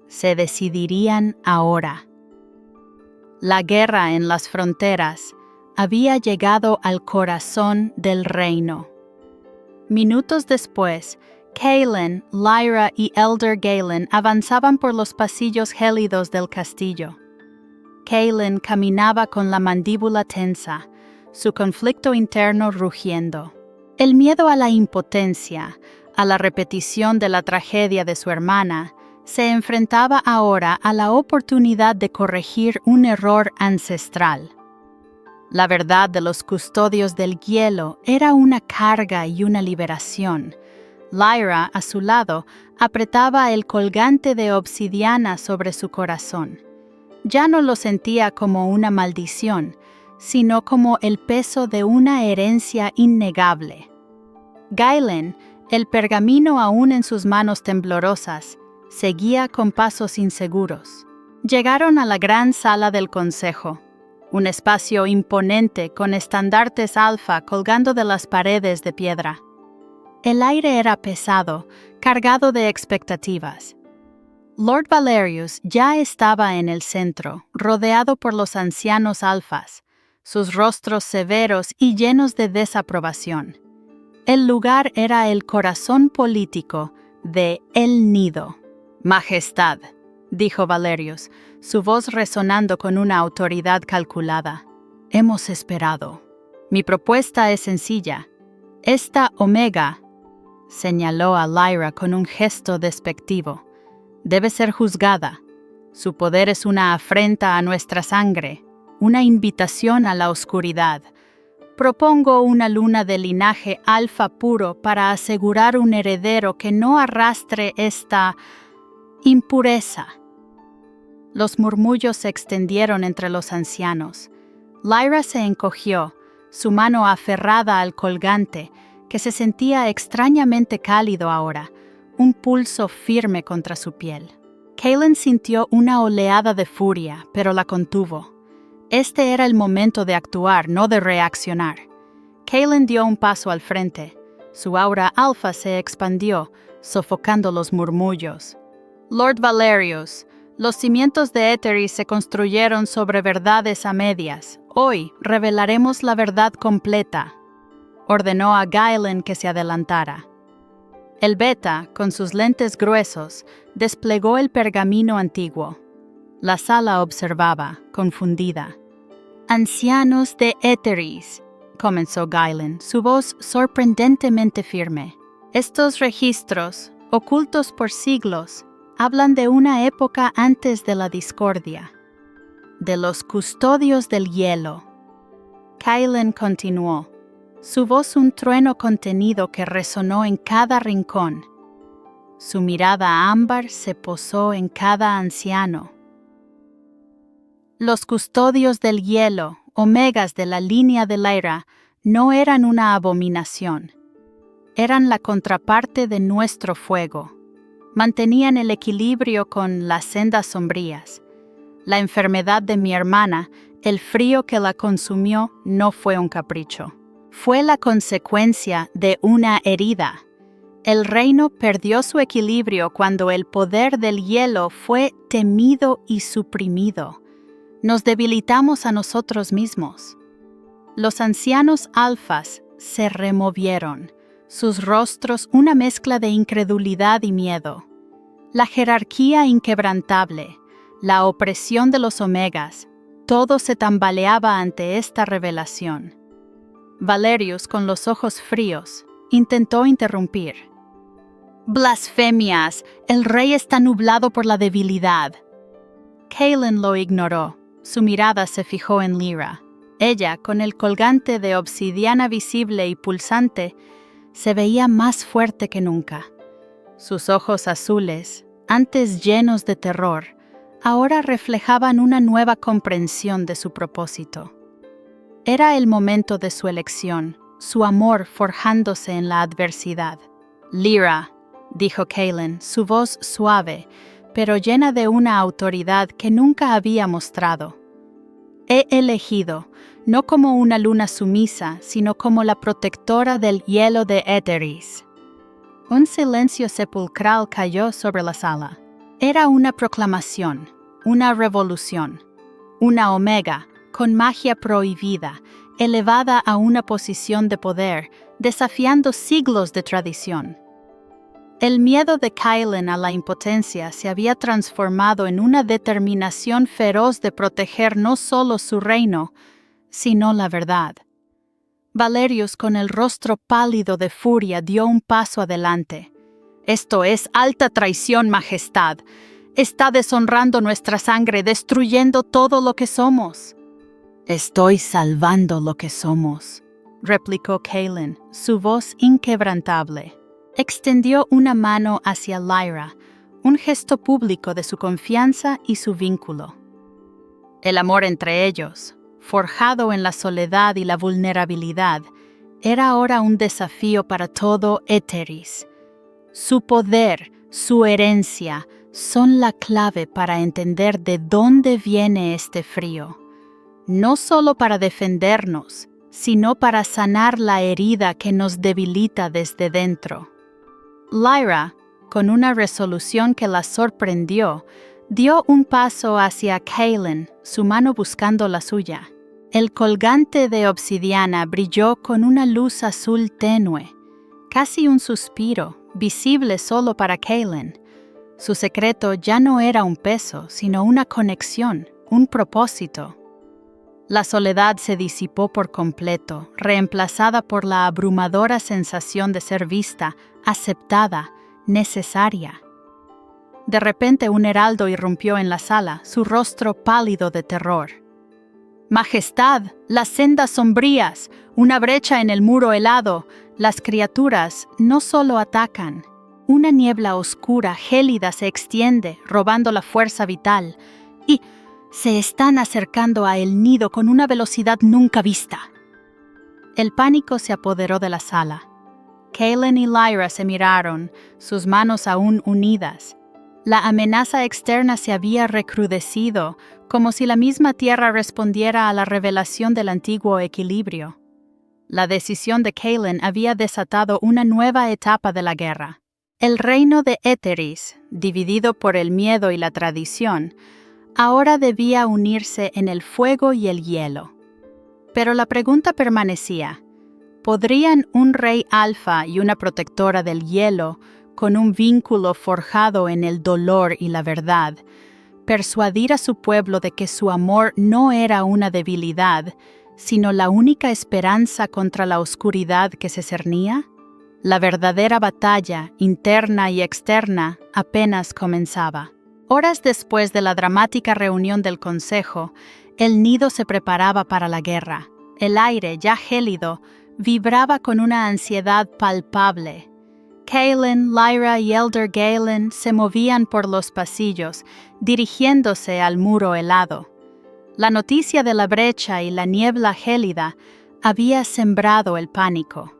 se decidirían ahora. La guerra en las fronteras había llegado al corazón del reino. Minutos después, Kaelin, Lyra y Elder Galen avanzaban por los pasillos gélidos del castillo. Kaelin caminaba con la mandíbula tensa, su conflicto interno rugiendo. El miedo a la impotencia, a la repetición de la tragedia de su hermana, se enfrentaba ahora a la oportunidad de corregir un error ancestral. La verdad de los custodios del hielo era una carga y una liberación. Lyra, a su lado, apretaba el colgante de obsidiana sobre su corazón. Ya no lo sentía como una maldición, sino como el peso de una herencia innegable. Galen, el pergamino aún en sus manos temblorosas, seguía con pasos inseguros. Llegaron a la gran sala del consejo, un espacio imponente con estandartes alfa colgando de las paredes de piedra. El aire era pesado, cargado de expectativas. Lord Valerius ya estaba en el centro, rodeado por los ancianos alfas, sus rostros severos y llenos de desaprobación. El lugar era el corazón político de El Nido. «Majestad», dijo Valerius, su voz resonando con una autoridad calculada. «Hemos esperado. Mi propuesta es sencilla. Esta Omega», señaló a Lyra con un gesto despectivo, «debe ser juzgada. Su poder es una afrenta a nuestra sangre, una invitación a la oscuridad. Propongo una luna de linaje alfa puro para asegurar un heredero que no arrastre esta impureza». Los murmullos se extendieron entre los ancianos. Lyra se encogió, su mano aferrada al colgante, que se sentía extrañamente cálido ahora, un pulso firme contra su piel. Kaelin sintió una oleada de furia, pero la contuvo. Este era el momento de actuar, no de reaccionar. Kaelin dio un paso al frente. Su aura alfa se expandió, sofocando los murmullos. «Lord Valerius, los cimientos de Éteris se construyeron sobre verdades a medias. Hoy revelaremos la verdad completa», ordenó a Galen que se adelantara. El Beta, con sus lentes gruesos, desplegó el pergamino antiguo. La sala observaba, confundida. «Ancianos de Éteris», comenzó Galen, su voz sorprendentemente firme. «Estos registros, ocultos por siglos, hablan de una época antes de la discordia, de los custodios del hielo». Kaelin continuó, su voz un trueno contenido que resonó en cada rincón. Su mirada ámbar se posó en cada anciano. Los custodios del hielo, omegas de la línea de Lyra, no eran una abominación. Eran la contraparte de nuestro fuego. Mantenían el equilibrio con las sendas sombrías. La enfermedad de mi hermana, el frío que la consumió, no fue un capricho. Fue la consecuencia de una herida. El reino perdió su equilibrio cuando el poder del hielo fue temido y suprimido. Nos debilitamos a nosotros mismos. Los ancianos alfas se removieron, sus rostros una mezcla de incredulidad y miedo. La jerarquía inquebrantable, la opresión de los omegas, todo se tambaleaba ante esta revelación. Valerius, con los ojos fríos, intentó interrumpir. «Blasfemias, el rey está nublado por la debilidad». Kaelin lo ignoró, su mirada se fijó en Lyra. Ella, con el colgante de obsidiana visible y pulsante, se veía más fuerte que nunca. Sus ojos azules, antes llenos de terror, ahora reflejaban una nueva comprensión de su propósito. Era el momento de su elección, su amor forjándose en la adversidad. «Lyra», dijo Kaelin, su voz suave, pero llena de una autoridad que nunca había mostrado. «He elegido, no como una luna sumisa, sino como la protectora del hielo de Éteris. Un silencio sepulcral cayó sobre la sala. Era una proclamación, una revolución, una omega, con magia prohibida, elevada a una posición de poder, desafiando siglos de tradición. El miedo de Kylen a la impotencia se había transformado en una determinación feroz de proteger no solo su reino, sino la verdad. Valerius, con el rostro pálido de furia, dio un paso adelante. «Esto es alta traición, Majestad. Está deshonrando nuestra sangre, destruyendo todo lo que somos». «Estoy salvando lo que somos», replicó Kylen, su voz inquebrantable. Extendió una mano hacia Lyra, un gesto público de su confianza y su vínculo. El amor entre ellos, forjado en la soledad y la vulnerabilidad, era ahora un desafío para todo Éteris. Su poder, su herencia, son la clave para entender de dónde viene este frío. No solo para defendernos, sino para sanar la herida que nos debilita desde dentro. Lyra, con una resolución que la sorprendió, dio un paso hacia Kylen, su mano buscando la suya. El colgante de obsidiana brilló con una luz azul tenue, casi un suspiro, visible solo para Kylen. Su secreto ya no era un peso, sino una conexión, un propósito. La soledad se disipó por completo, reemplazada por la abrumadora sensación de ser vista, aceptada, necesaria. De repente un heraldo irrumpió en la sala, su rostro pálido de terror. «Majestad, las sendas sombrías, una brecha en el muro helado, las criaturas no solo atacan. Una niebla oscura, gélida se extiende, robando la fuerza vital, y se están acercando a el nido con una velocidad nunca vista». El pánico se apoderó de la sala. Kylen y Lyra se miraron, sus manos aún unidas. La amenaza externa se había recrudecido, como si la misma tierra respondiera a la revelación del antiguo equilibrio. La decisión de Kylen había desatado una nueva etapa de la guerra. El reino de Éteris, dividido por el miedo y la tradición, ahora debía unirse en el fuego y el hielo. Pero la pregunta permanecía: ¿podrían un rey alfa y una protectora del hielo, con un vínculo forjado en el dolor y la verdad, persuadir a su pueblo de que su amor no era una debilidad, sino la única esperanza contra la oscuridad que se cernía? La verdadera batalla, interna y externa, apenas comenzaba. Horas después de la dramática reunión del consejo, el nido se preparaba para la guerra. El aire, ya gélido, vibraba con una ansiedad palpable. Kylen, Lyra y Elder Galen se movían por los pasillos, dirigiéndose al muro helado. La noticia de la brecha y la niebla gélida había sembrado el pánico.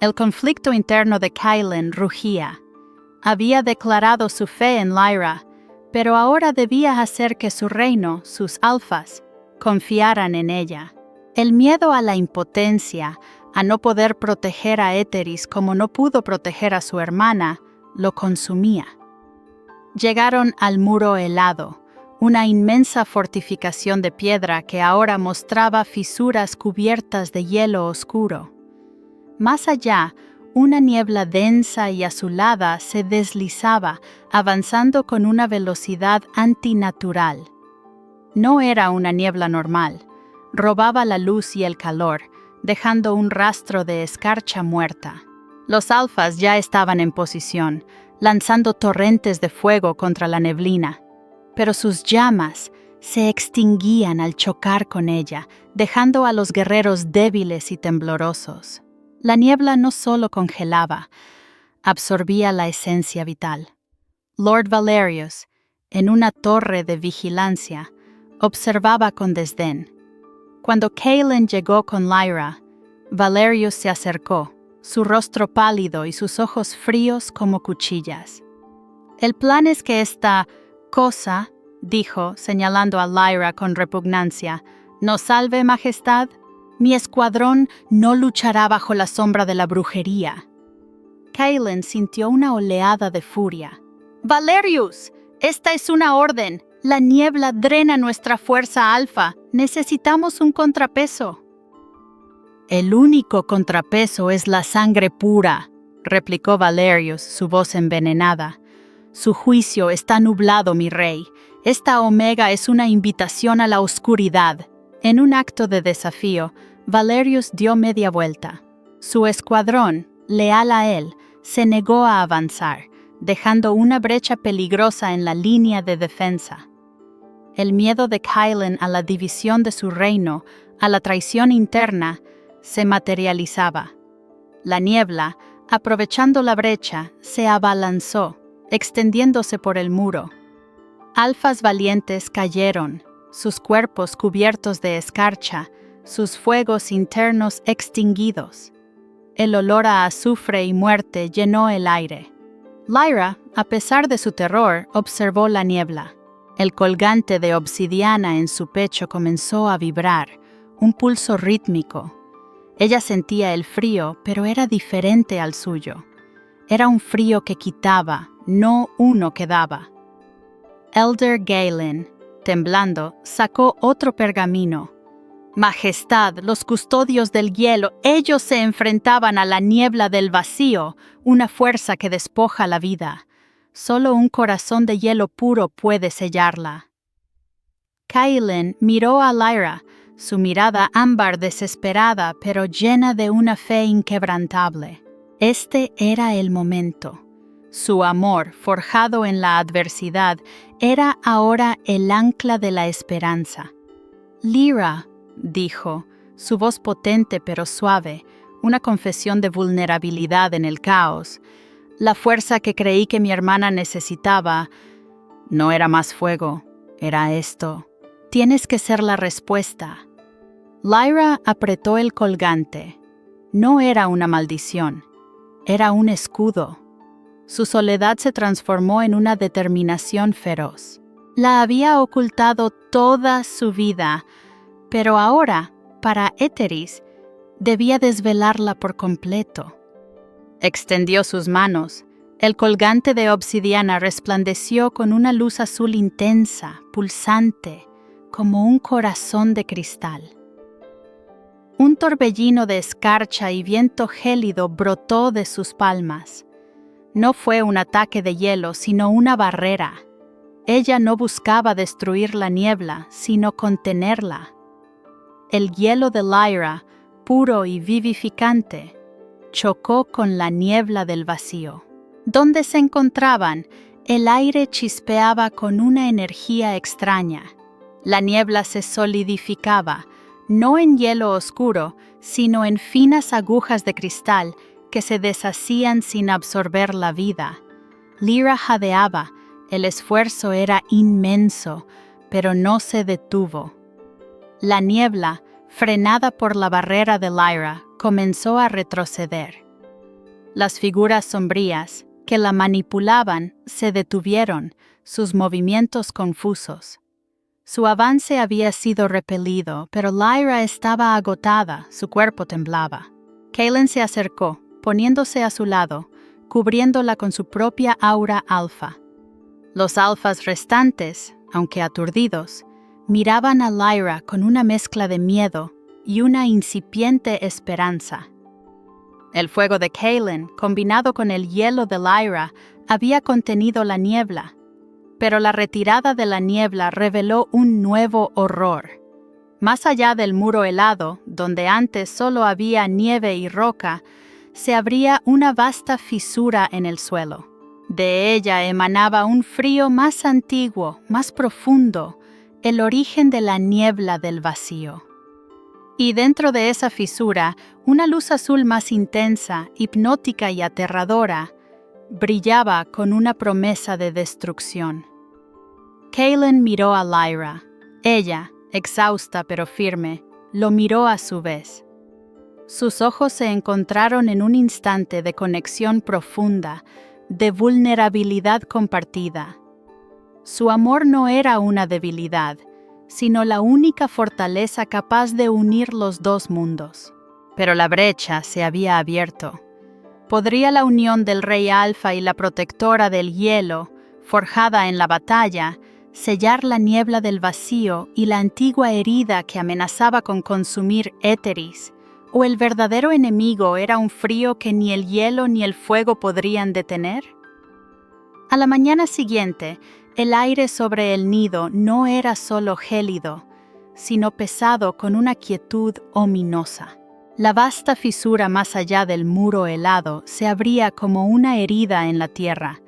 El conflicto interno de Kylen rugía. Había declarado su fe en Lyra, pero ahora debía hacer que su reino, sus alfas, confiaran en ella. El miedo a la impotencia, a no poder proteger a Éteris como no pudo proteger a su hermana, lo consumía. Llegaron al muro helado, una inmensa fortificación de piedra que ahora mostraba fisuras cubiertas de hielo oscuro. Más allá, una niebla densa y azulada se deslizaba, avanzando con una velocidad antinatural. No era una niebla normal, robaba la luz y el calor, dejando un rastro de escarcha muerta. Los alfas ya estaban en posición, lanzando torrentes de fuego contra la neblina, pero sus llamas se extinguían al chocar con ella, dejando a los guerreros débiles y temblorosos. La niebla no solo congelaba, absorbía la esencia vital. Lord Valerius, en una torre de vigilancia, observaba con desdén. Cuando Kylen llegó con Lyra, Valerius se acercó, su rostro pálido y sus ojos fríos como cuchillas. «El plan es que esta cosa», dijo, señalando a Lyra con repugnancia, ¿Nos salve, Majestad? Mi escuadrón no luchará bajo la sombra de la brujería. Kaelin sintió una oleada de furia. ¡Valerius! Esta es una orden. La niebla drena nuestra fuerza alfa. Necesitamos un contrapeso. El único contrapeso es la sangre pura, replicó Valerius, su voz envenenada. Su juicio está nublado, mi rey. Esta omega es una invitación a la oscuridad. En un acto de desafío, Valerius dio media vuelta. Su escuadrón, leal a él, se negó a avanzar, dejando una brecha peligrosa en la línea de defensa. El miedo de Kaelin a la división de su reino, a la traición interna, se materializaba. La niebla, aprovechando la brecha, se abalanzó, extendiéndose por el muro. Alfas valientes cayeron, sus cuerpos cubiertos de escarcha, sus fuegos internos extinguidos. El olor a azufre y muerte llenó el aire. Lyra, a pesar de su terror, observó la niebla. El colgante de obsidiana en su pecho comenzó a vibrar, un pulso rítmico. Ella sentía el frío, pero era diferente al suyo. Era un frío que quitaba, no uno que daba. Elder Galen, temblando, sacó otro pergamino. Majestad, los custodios del hielo, ellos se enfrentaban a la niebla del vacío, una fuerza que despoja la vida. Solo un corazón de hielo puro puede sellarla. Kaelin miró a Lyra, su mirada ámbar desesperada, pero llena de una fe inquebrantable. Este era el momento. Su amor, forjado en la adversidad, era ahora el ancla de la esperanza. Lyra, dijo, su voz potente pero suave, una confesión de vulnerabilidad en el caos. La fuerza que creí que mi hermana necesitaba no era más fuego, era esto. Tienes que ser la respuesta. Lyra apretó el colgante. No era una maldición, era un escudo. Su soledad se transformó en una determinación feroz. La había ocultado toda su vida, pero ahora, para Éteris, debía desvelarla por completo. Extendió sus manos. El colgante de obsidiana resplandeció con una luz azul intensa, pulsante, como un corazón de cristal. Un torbellino de escarcha y viento gélido brotó de sus palmas. No fue un ataque de hielo, sino una barrera. Ella no buscaba destruir la niebla, sino contenerla. El hielo de Lyra, puro y vivificante, chocó con la niebla del vacío. Donde se encontraban, el aire chispeaba con una energía extraña. La niebla se solidificaba, no en hielo oscuro, sino en finas agujas de cristal que se deshacían sin absorber la vida. Lyra jadeaba, el esfuerzo era inmenso, pero no se detuvo. La niebla, frenada por la barrera de Lyra, comenzó a retroceder. Las figuras sombrías, que la manipulaban, se detuvieron, sus movimientos confusos. Su avance había sido repelido, pero Lyra estaba agotada, su cuerpo temblaba. Kaelin se acercó, poniéndose a su lado, cubriéndola con su propia aura alfa. Los alfas restantes, aunque aturdidos, miraban a Lyra con una mezcla de miedo y una incipiente esperanza. El fuego de Kaelin, combinado con el hielo de Lyra, había contenido la niebla, pero la retirada de la niebla reveló un nuevo horror. Más allá del muro helado, donde antes solo había nieve y roca, se abría una vasta fisura en el suelo. De ella emanaba un frío más antiguo, más profundo, el origen de la niebla del vacío. Y dentro de esa fisura, una luz azul más intensa, hipnótica y aterradora, brillaba con una promesa de destrucción. Kaelin miró a Lyra. Ella, exhausta pero firme, lo miró a su vez. Sus ojos se encontraron en un instante de conexión profunda, de vulnerabilidad compartida. Su amor no era una debilidad, sino la única fortaleza capaz de unir los dos mundos. Pero la brecha se había abierto. ¿Podría la unión del Rey Alfa y la Protectora del Hielo, forjada en la batalla, sellar la niebla del vacío y la antigua herida que amenazaba con consumir Éteris? ¿O el verdadero enemigo era un frío que ni el hielo ni el fuego podrían detener? A la mañana siguiente, el aire sobre el nido no era solo gélido, sino pesado con una quietud ominosa. La vasta fisura más allá del muro helado se abría como una herida en la tierra,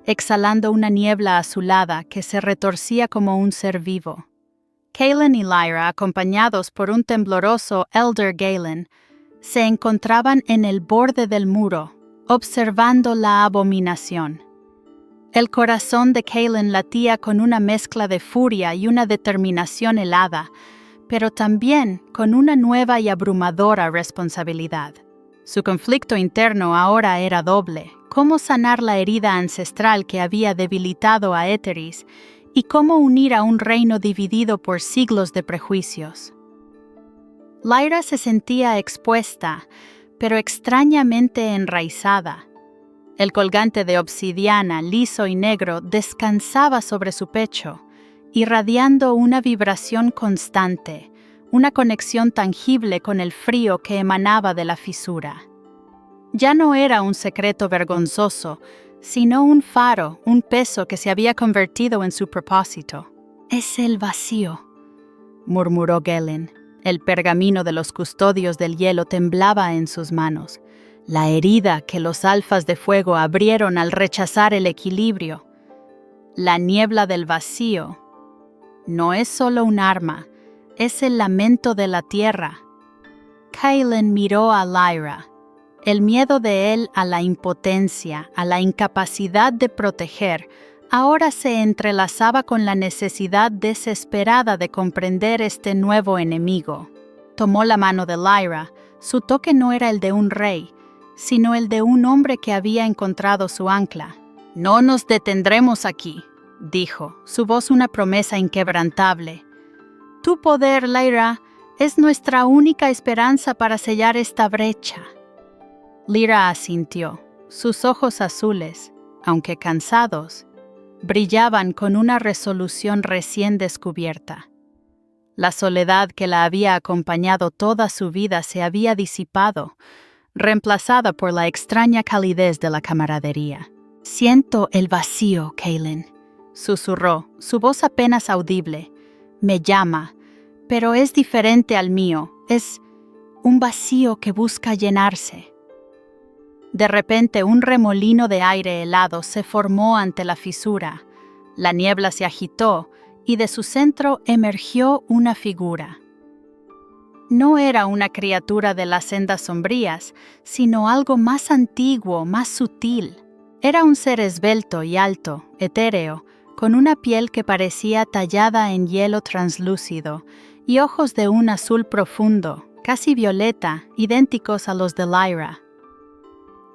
exhalando una niebla azulada que se retorcía como un ser vivo. Kaelin y Lyra, acompañados por un tembloroso Elder Galen, se encontraban en el borde del muro, observando la abominación. El corazón de Kaelin latía con una mezcla de furia y una determinación helada, pero también con una nueva y abrumadora responsabilidad. Su conflicto interno ahora era doble: cómo sanar la herida ancestral que había debilitado a Éteris y cómo unir a un reino dividido por siglos de prejuicios. Lyra se sentía expuesta, pero extrañamente enraizada. El colgante de obsidiana, liso y negro, descansaba sobre su pecho, irradiando una vibración constante, una conexión tangible con el frío que emanaba de la fisura. Ya no era un secreto vergonzoso, sino un faro, un peso que se había convertido en su propósito. «Es el vacío», murmuró Galen. El pergamino de los custodios del hielo temblaba en sus manos. La herida que los alfas de fuego abrieron al rechazar el equilibrio. La niebla del vacío no es solo un arma, es el lamento de la tierra. Kaelin miró a Lyra. El miedo de él a la impotencia, a la incapacidad de proteger, ahora se entrelazaba con la necesidad desesperada de comprender este nuevo enemigo. Tomó la mano de Lyra. Su toque no era el de un rey, sino el de un hombre que había encontrado su ancla. «No nos detendremos aquí», dijo, su voz una promesa inquebrantable. «Tu poder, Lyra, es nuestra única esperanza para sellar esta brecha». Lyra asintió. Sus ojos azules, aunque cansados, brillaban con una resolución recién descubierta. La soledad que la había acompañado toda su vida se había disipado, reemplazada por la extraña calidez de la camaradería. «Siento el vacío, Kaelin», susurró, su voz apenas audible. «Me llama, pero es diferente al mío. Es un vacío que busca llenarse». De repente, un remolino de aire helado se formó ante la fisura. La niebla se agitó y de su centro emergió una figura. No era una criatura de las sendas sombrías, sino algo más antiguo, más sutil. Era un ser esbelto y alto, etéreo, con una piel que parecía tallada en hielo translúcido y ojos de un azul profundo, casi violeta, idénticos a los de Lyra.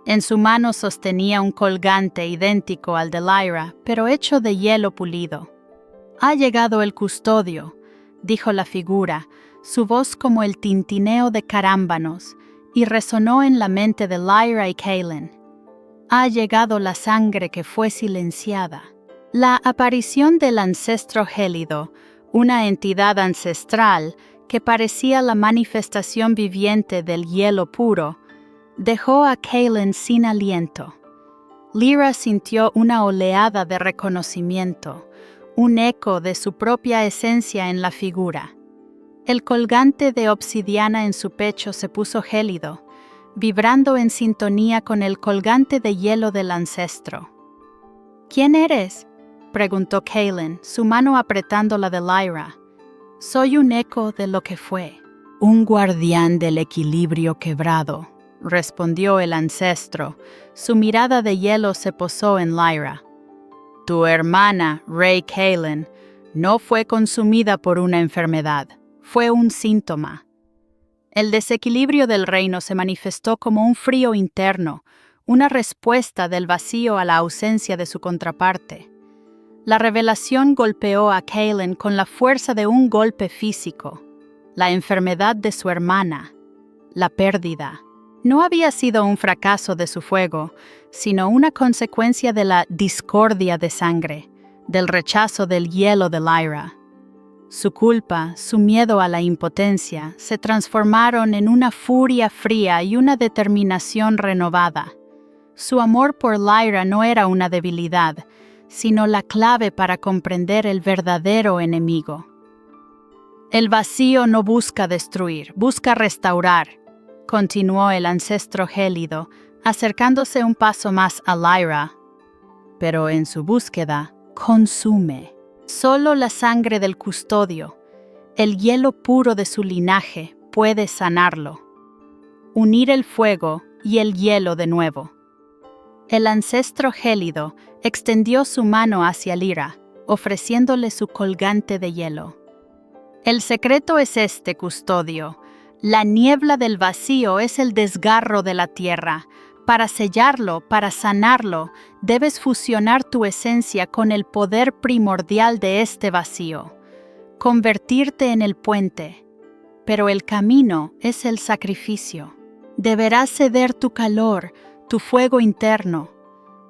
En su mano sostenía un colgante idéntico al de Lyra, pero hecho de hielo pulido. «Ha llegado el custodio», dijo la figura, su voz como el tintineo de carámbanos, y resonó en la mente de Lyra y Kaelin. «Ha llegado la sangre que fue silenciada». La aparición del ancestro gélido, una entidad ancestral que parecía la manifestación viviente del hielo puro, dejó a Kaelin sin aliento. Lyra sintió una oleada de reconocimiento, un eco de su propia esencia en la figura. El colgante de obsidiana en su pecho se puso gélido, vibrando en sintonía con el colgante de hielo del ancestro. «¿Quién eres?», preguntó Kaelin, su mano apretando la de Lyra. «Soy un eco de lo que fue, un guardián del equilibrio quebrado», respondió el ancestro. Su mirada de hielo se posó en Lyra. «Tu hermana, Rey Kaelin, no fue consumida por una enfermedad, fue un síntoma». El desequilibrio del reino se manifestó como un frío interno, una respuesta del vacío a la ausencia de su contraparte. La revelación golpeó a Kaelin con la fuerza de un golpe físico. La enfermedad de su hermana, la pérdida, no había sido un fracaso de su fuego, sino una consecuencia de la discordia de sangre, del rechazo del hielo de Lyra. Su culpa, su miedo a la impotencia, se transformaron en una furia fría y una determinación renovada. Su amor por Lyra no era una debilidad, sino la clave para comprender el verdadero enemigo. El vacío no busca destruir, busca restaurar, continuó el ancestro gélido, acercándose un paso más a Lyra. Pero en su búsqueda, consume. Solo la sangre del custodio, el hielo puro de su linaje, puede sanarlo. Unir el fuego y el hielo de nuevo. El ancestro gélido extendió su mano hacia Lyra, ofreciéndole su colgante de hielo. El secreto es este, custodio. La niebla del vacío es el desgarro de la tierra. Para sellarlo, para sanarlo, debes fusionar tu esencia con el poder primordial de este vacío. Convertirte en el puente. Pero el camino es el sacrificio. Deberás ceder tu calor, tu fuego interno,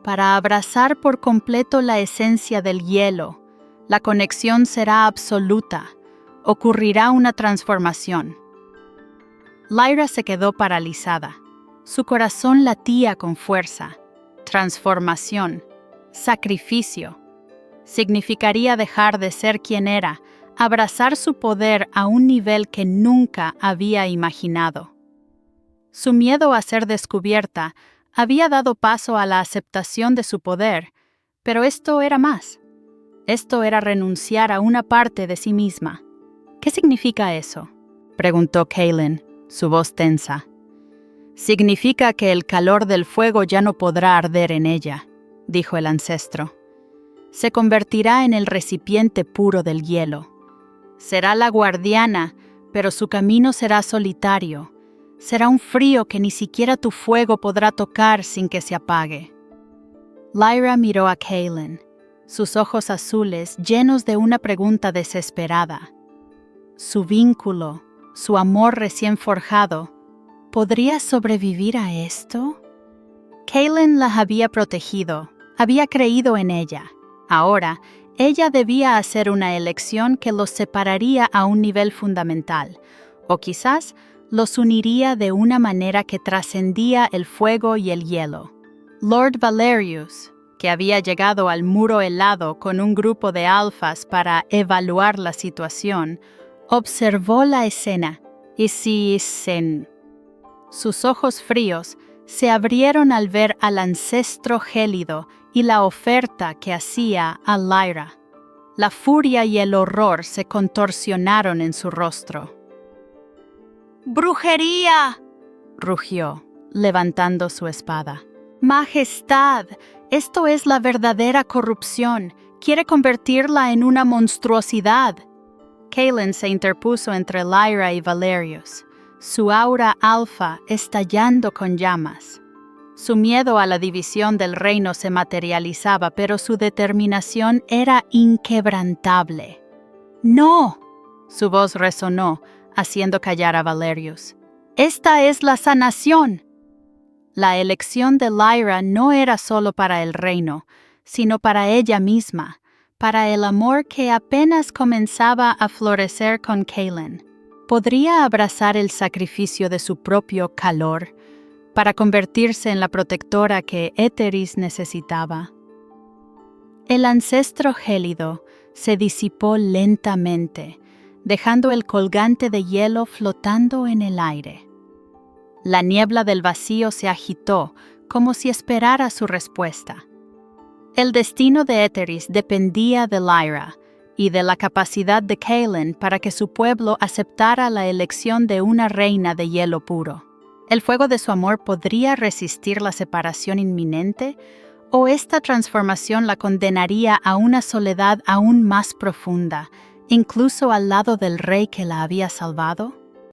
para abrazar por completo la esencia del hielo. La conexión será absoluta. Ocurrirá una transformación. Lyra se quedó paralizada. Su corazón latía con fuerza. Transformación. Sacrificio. Significaría dejar de ser quien era, abrazar su poder a un nivel que nunca había imaginado. Su miedo a ser descubierta había dado paso a la aceptación de su poder, pero esto era más. Esto era renunciar a una parte de sí misma. ¿Qué significa eso?, preguntó Kaelin, su voz tensa. Significa que el calor del fuego ya no podrá arder en ella, dijo el ancestro. Se convertirá en el recipiente puro del hielo. Será la guardiana, pero su camino será solitario. Será un frío que ni siquiera tu fuego podrá tocar sin que se apague. Lyra miró a Kaelin, sus ojos azules llenos de una pregunta desesperada. Su vínculo, su amor recién forjado, ¿podría sobrevivir a esto? Kaelin la había protegido, había creído en ella. Ahora, ella debía hacer una elección que los separaría a un nivel fundamental, o quizás los uniría de una manera que trascendía el fuego y el hielo. Lord Valerius, que había llegado al muro helado con un grupo de alfas para evaluar la situación, observó la escena y sus ojos fríos se abrieron al ver al ancestro gélido y la oferta que hacía a Lyra. La furia y el horror se contorsionaron en su rostro. ¡Brujería!, rugió, levantando su espada. ¡Majestad! Esto es la verdadera corrupción. Quiere convertirla en una monstruosidad. Kaelin se interpuso entre Lyra y Valerius, su aura alfa estallando con llamas. Su miedo a la división del reino se materializaba, pero su determinación era inquebrantable. ¡No!, su voz resonó, haciendo callar a Valerius. ¡Esta es la sanación! La elección de Lyra no era solo para el reino, sino para ella misma, para el amor que apenas comenzaba a florecer con Kaelin. Podría abrazar el sacrificio de su propio calor para convertirse en la protectora que Éteris necesitaba. El ancestro gélido se disipó lentamente, dejando el colgante de hielo flotando en el aire. La niebla del vacío se agitó, como si esperara su respuesta. El destino de Éteris dependía de Lyra y de la capacidad de Kaelin para que su pueblo aceptara la elección de una reina de hielo puro. ¿El fuego de su amor podría resistir la separación inminente? ¿O esta transformación la condenaría a una soledad aún más profunda, incluso al lado del rey que la había salvado?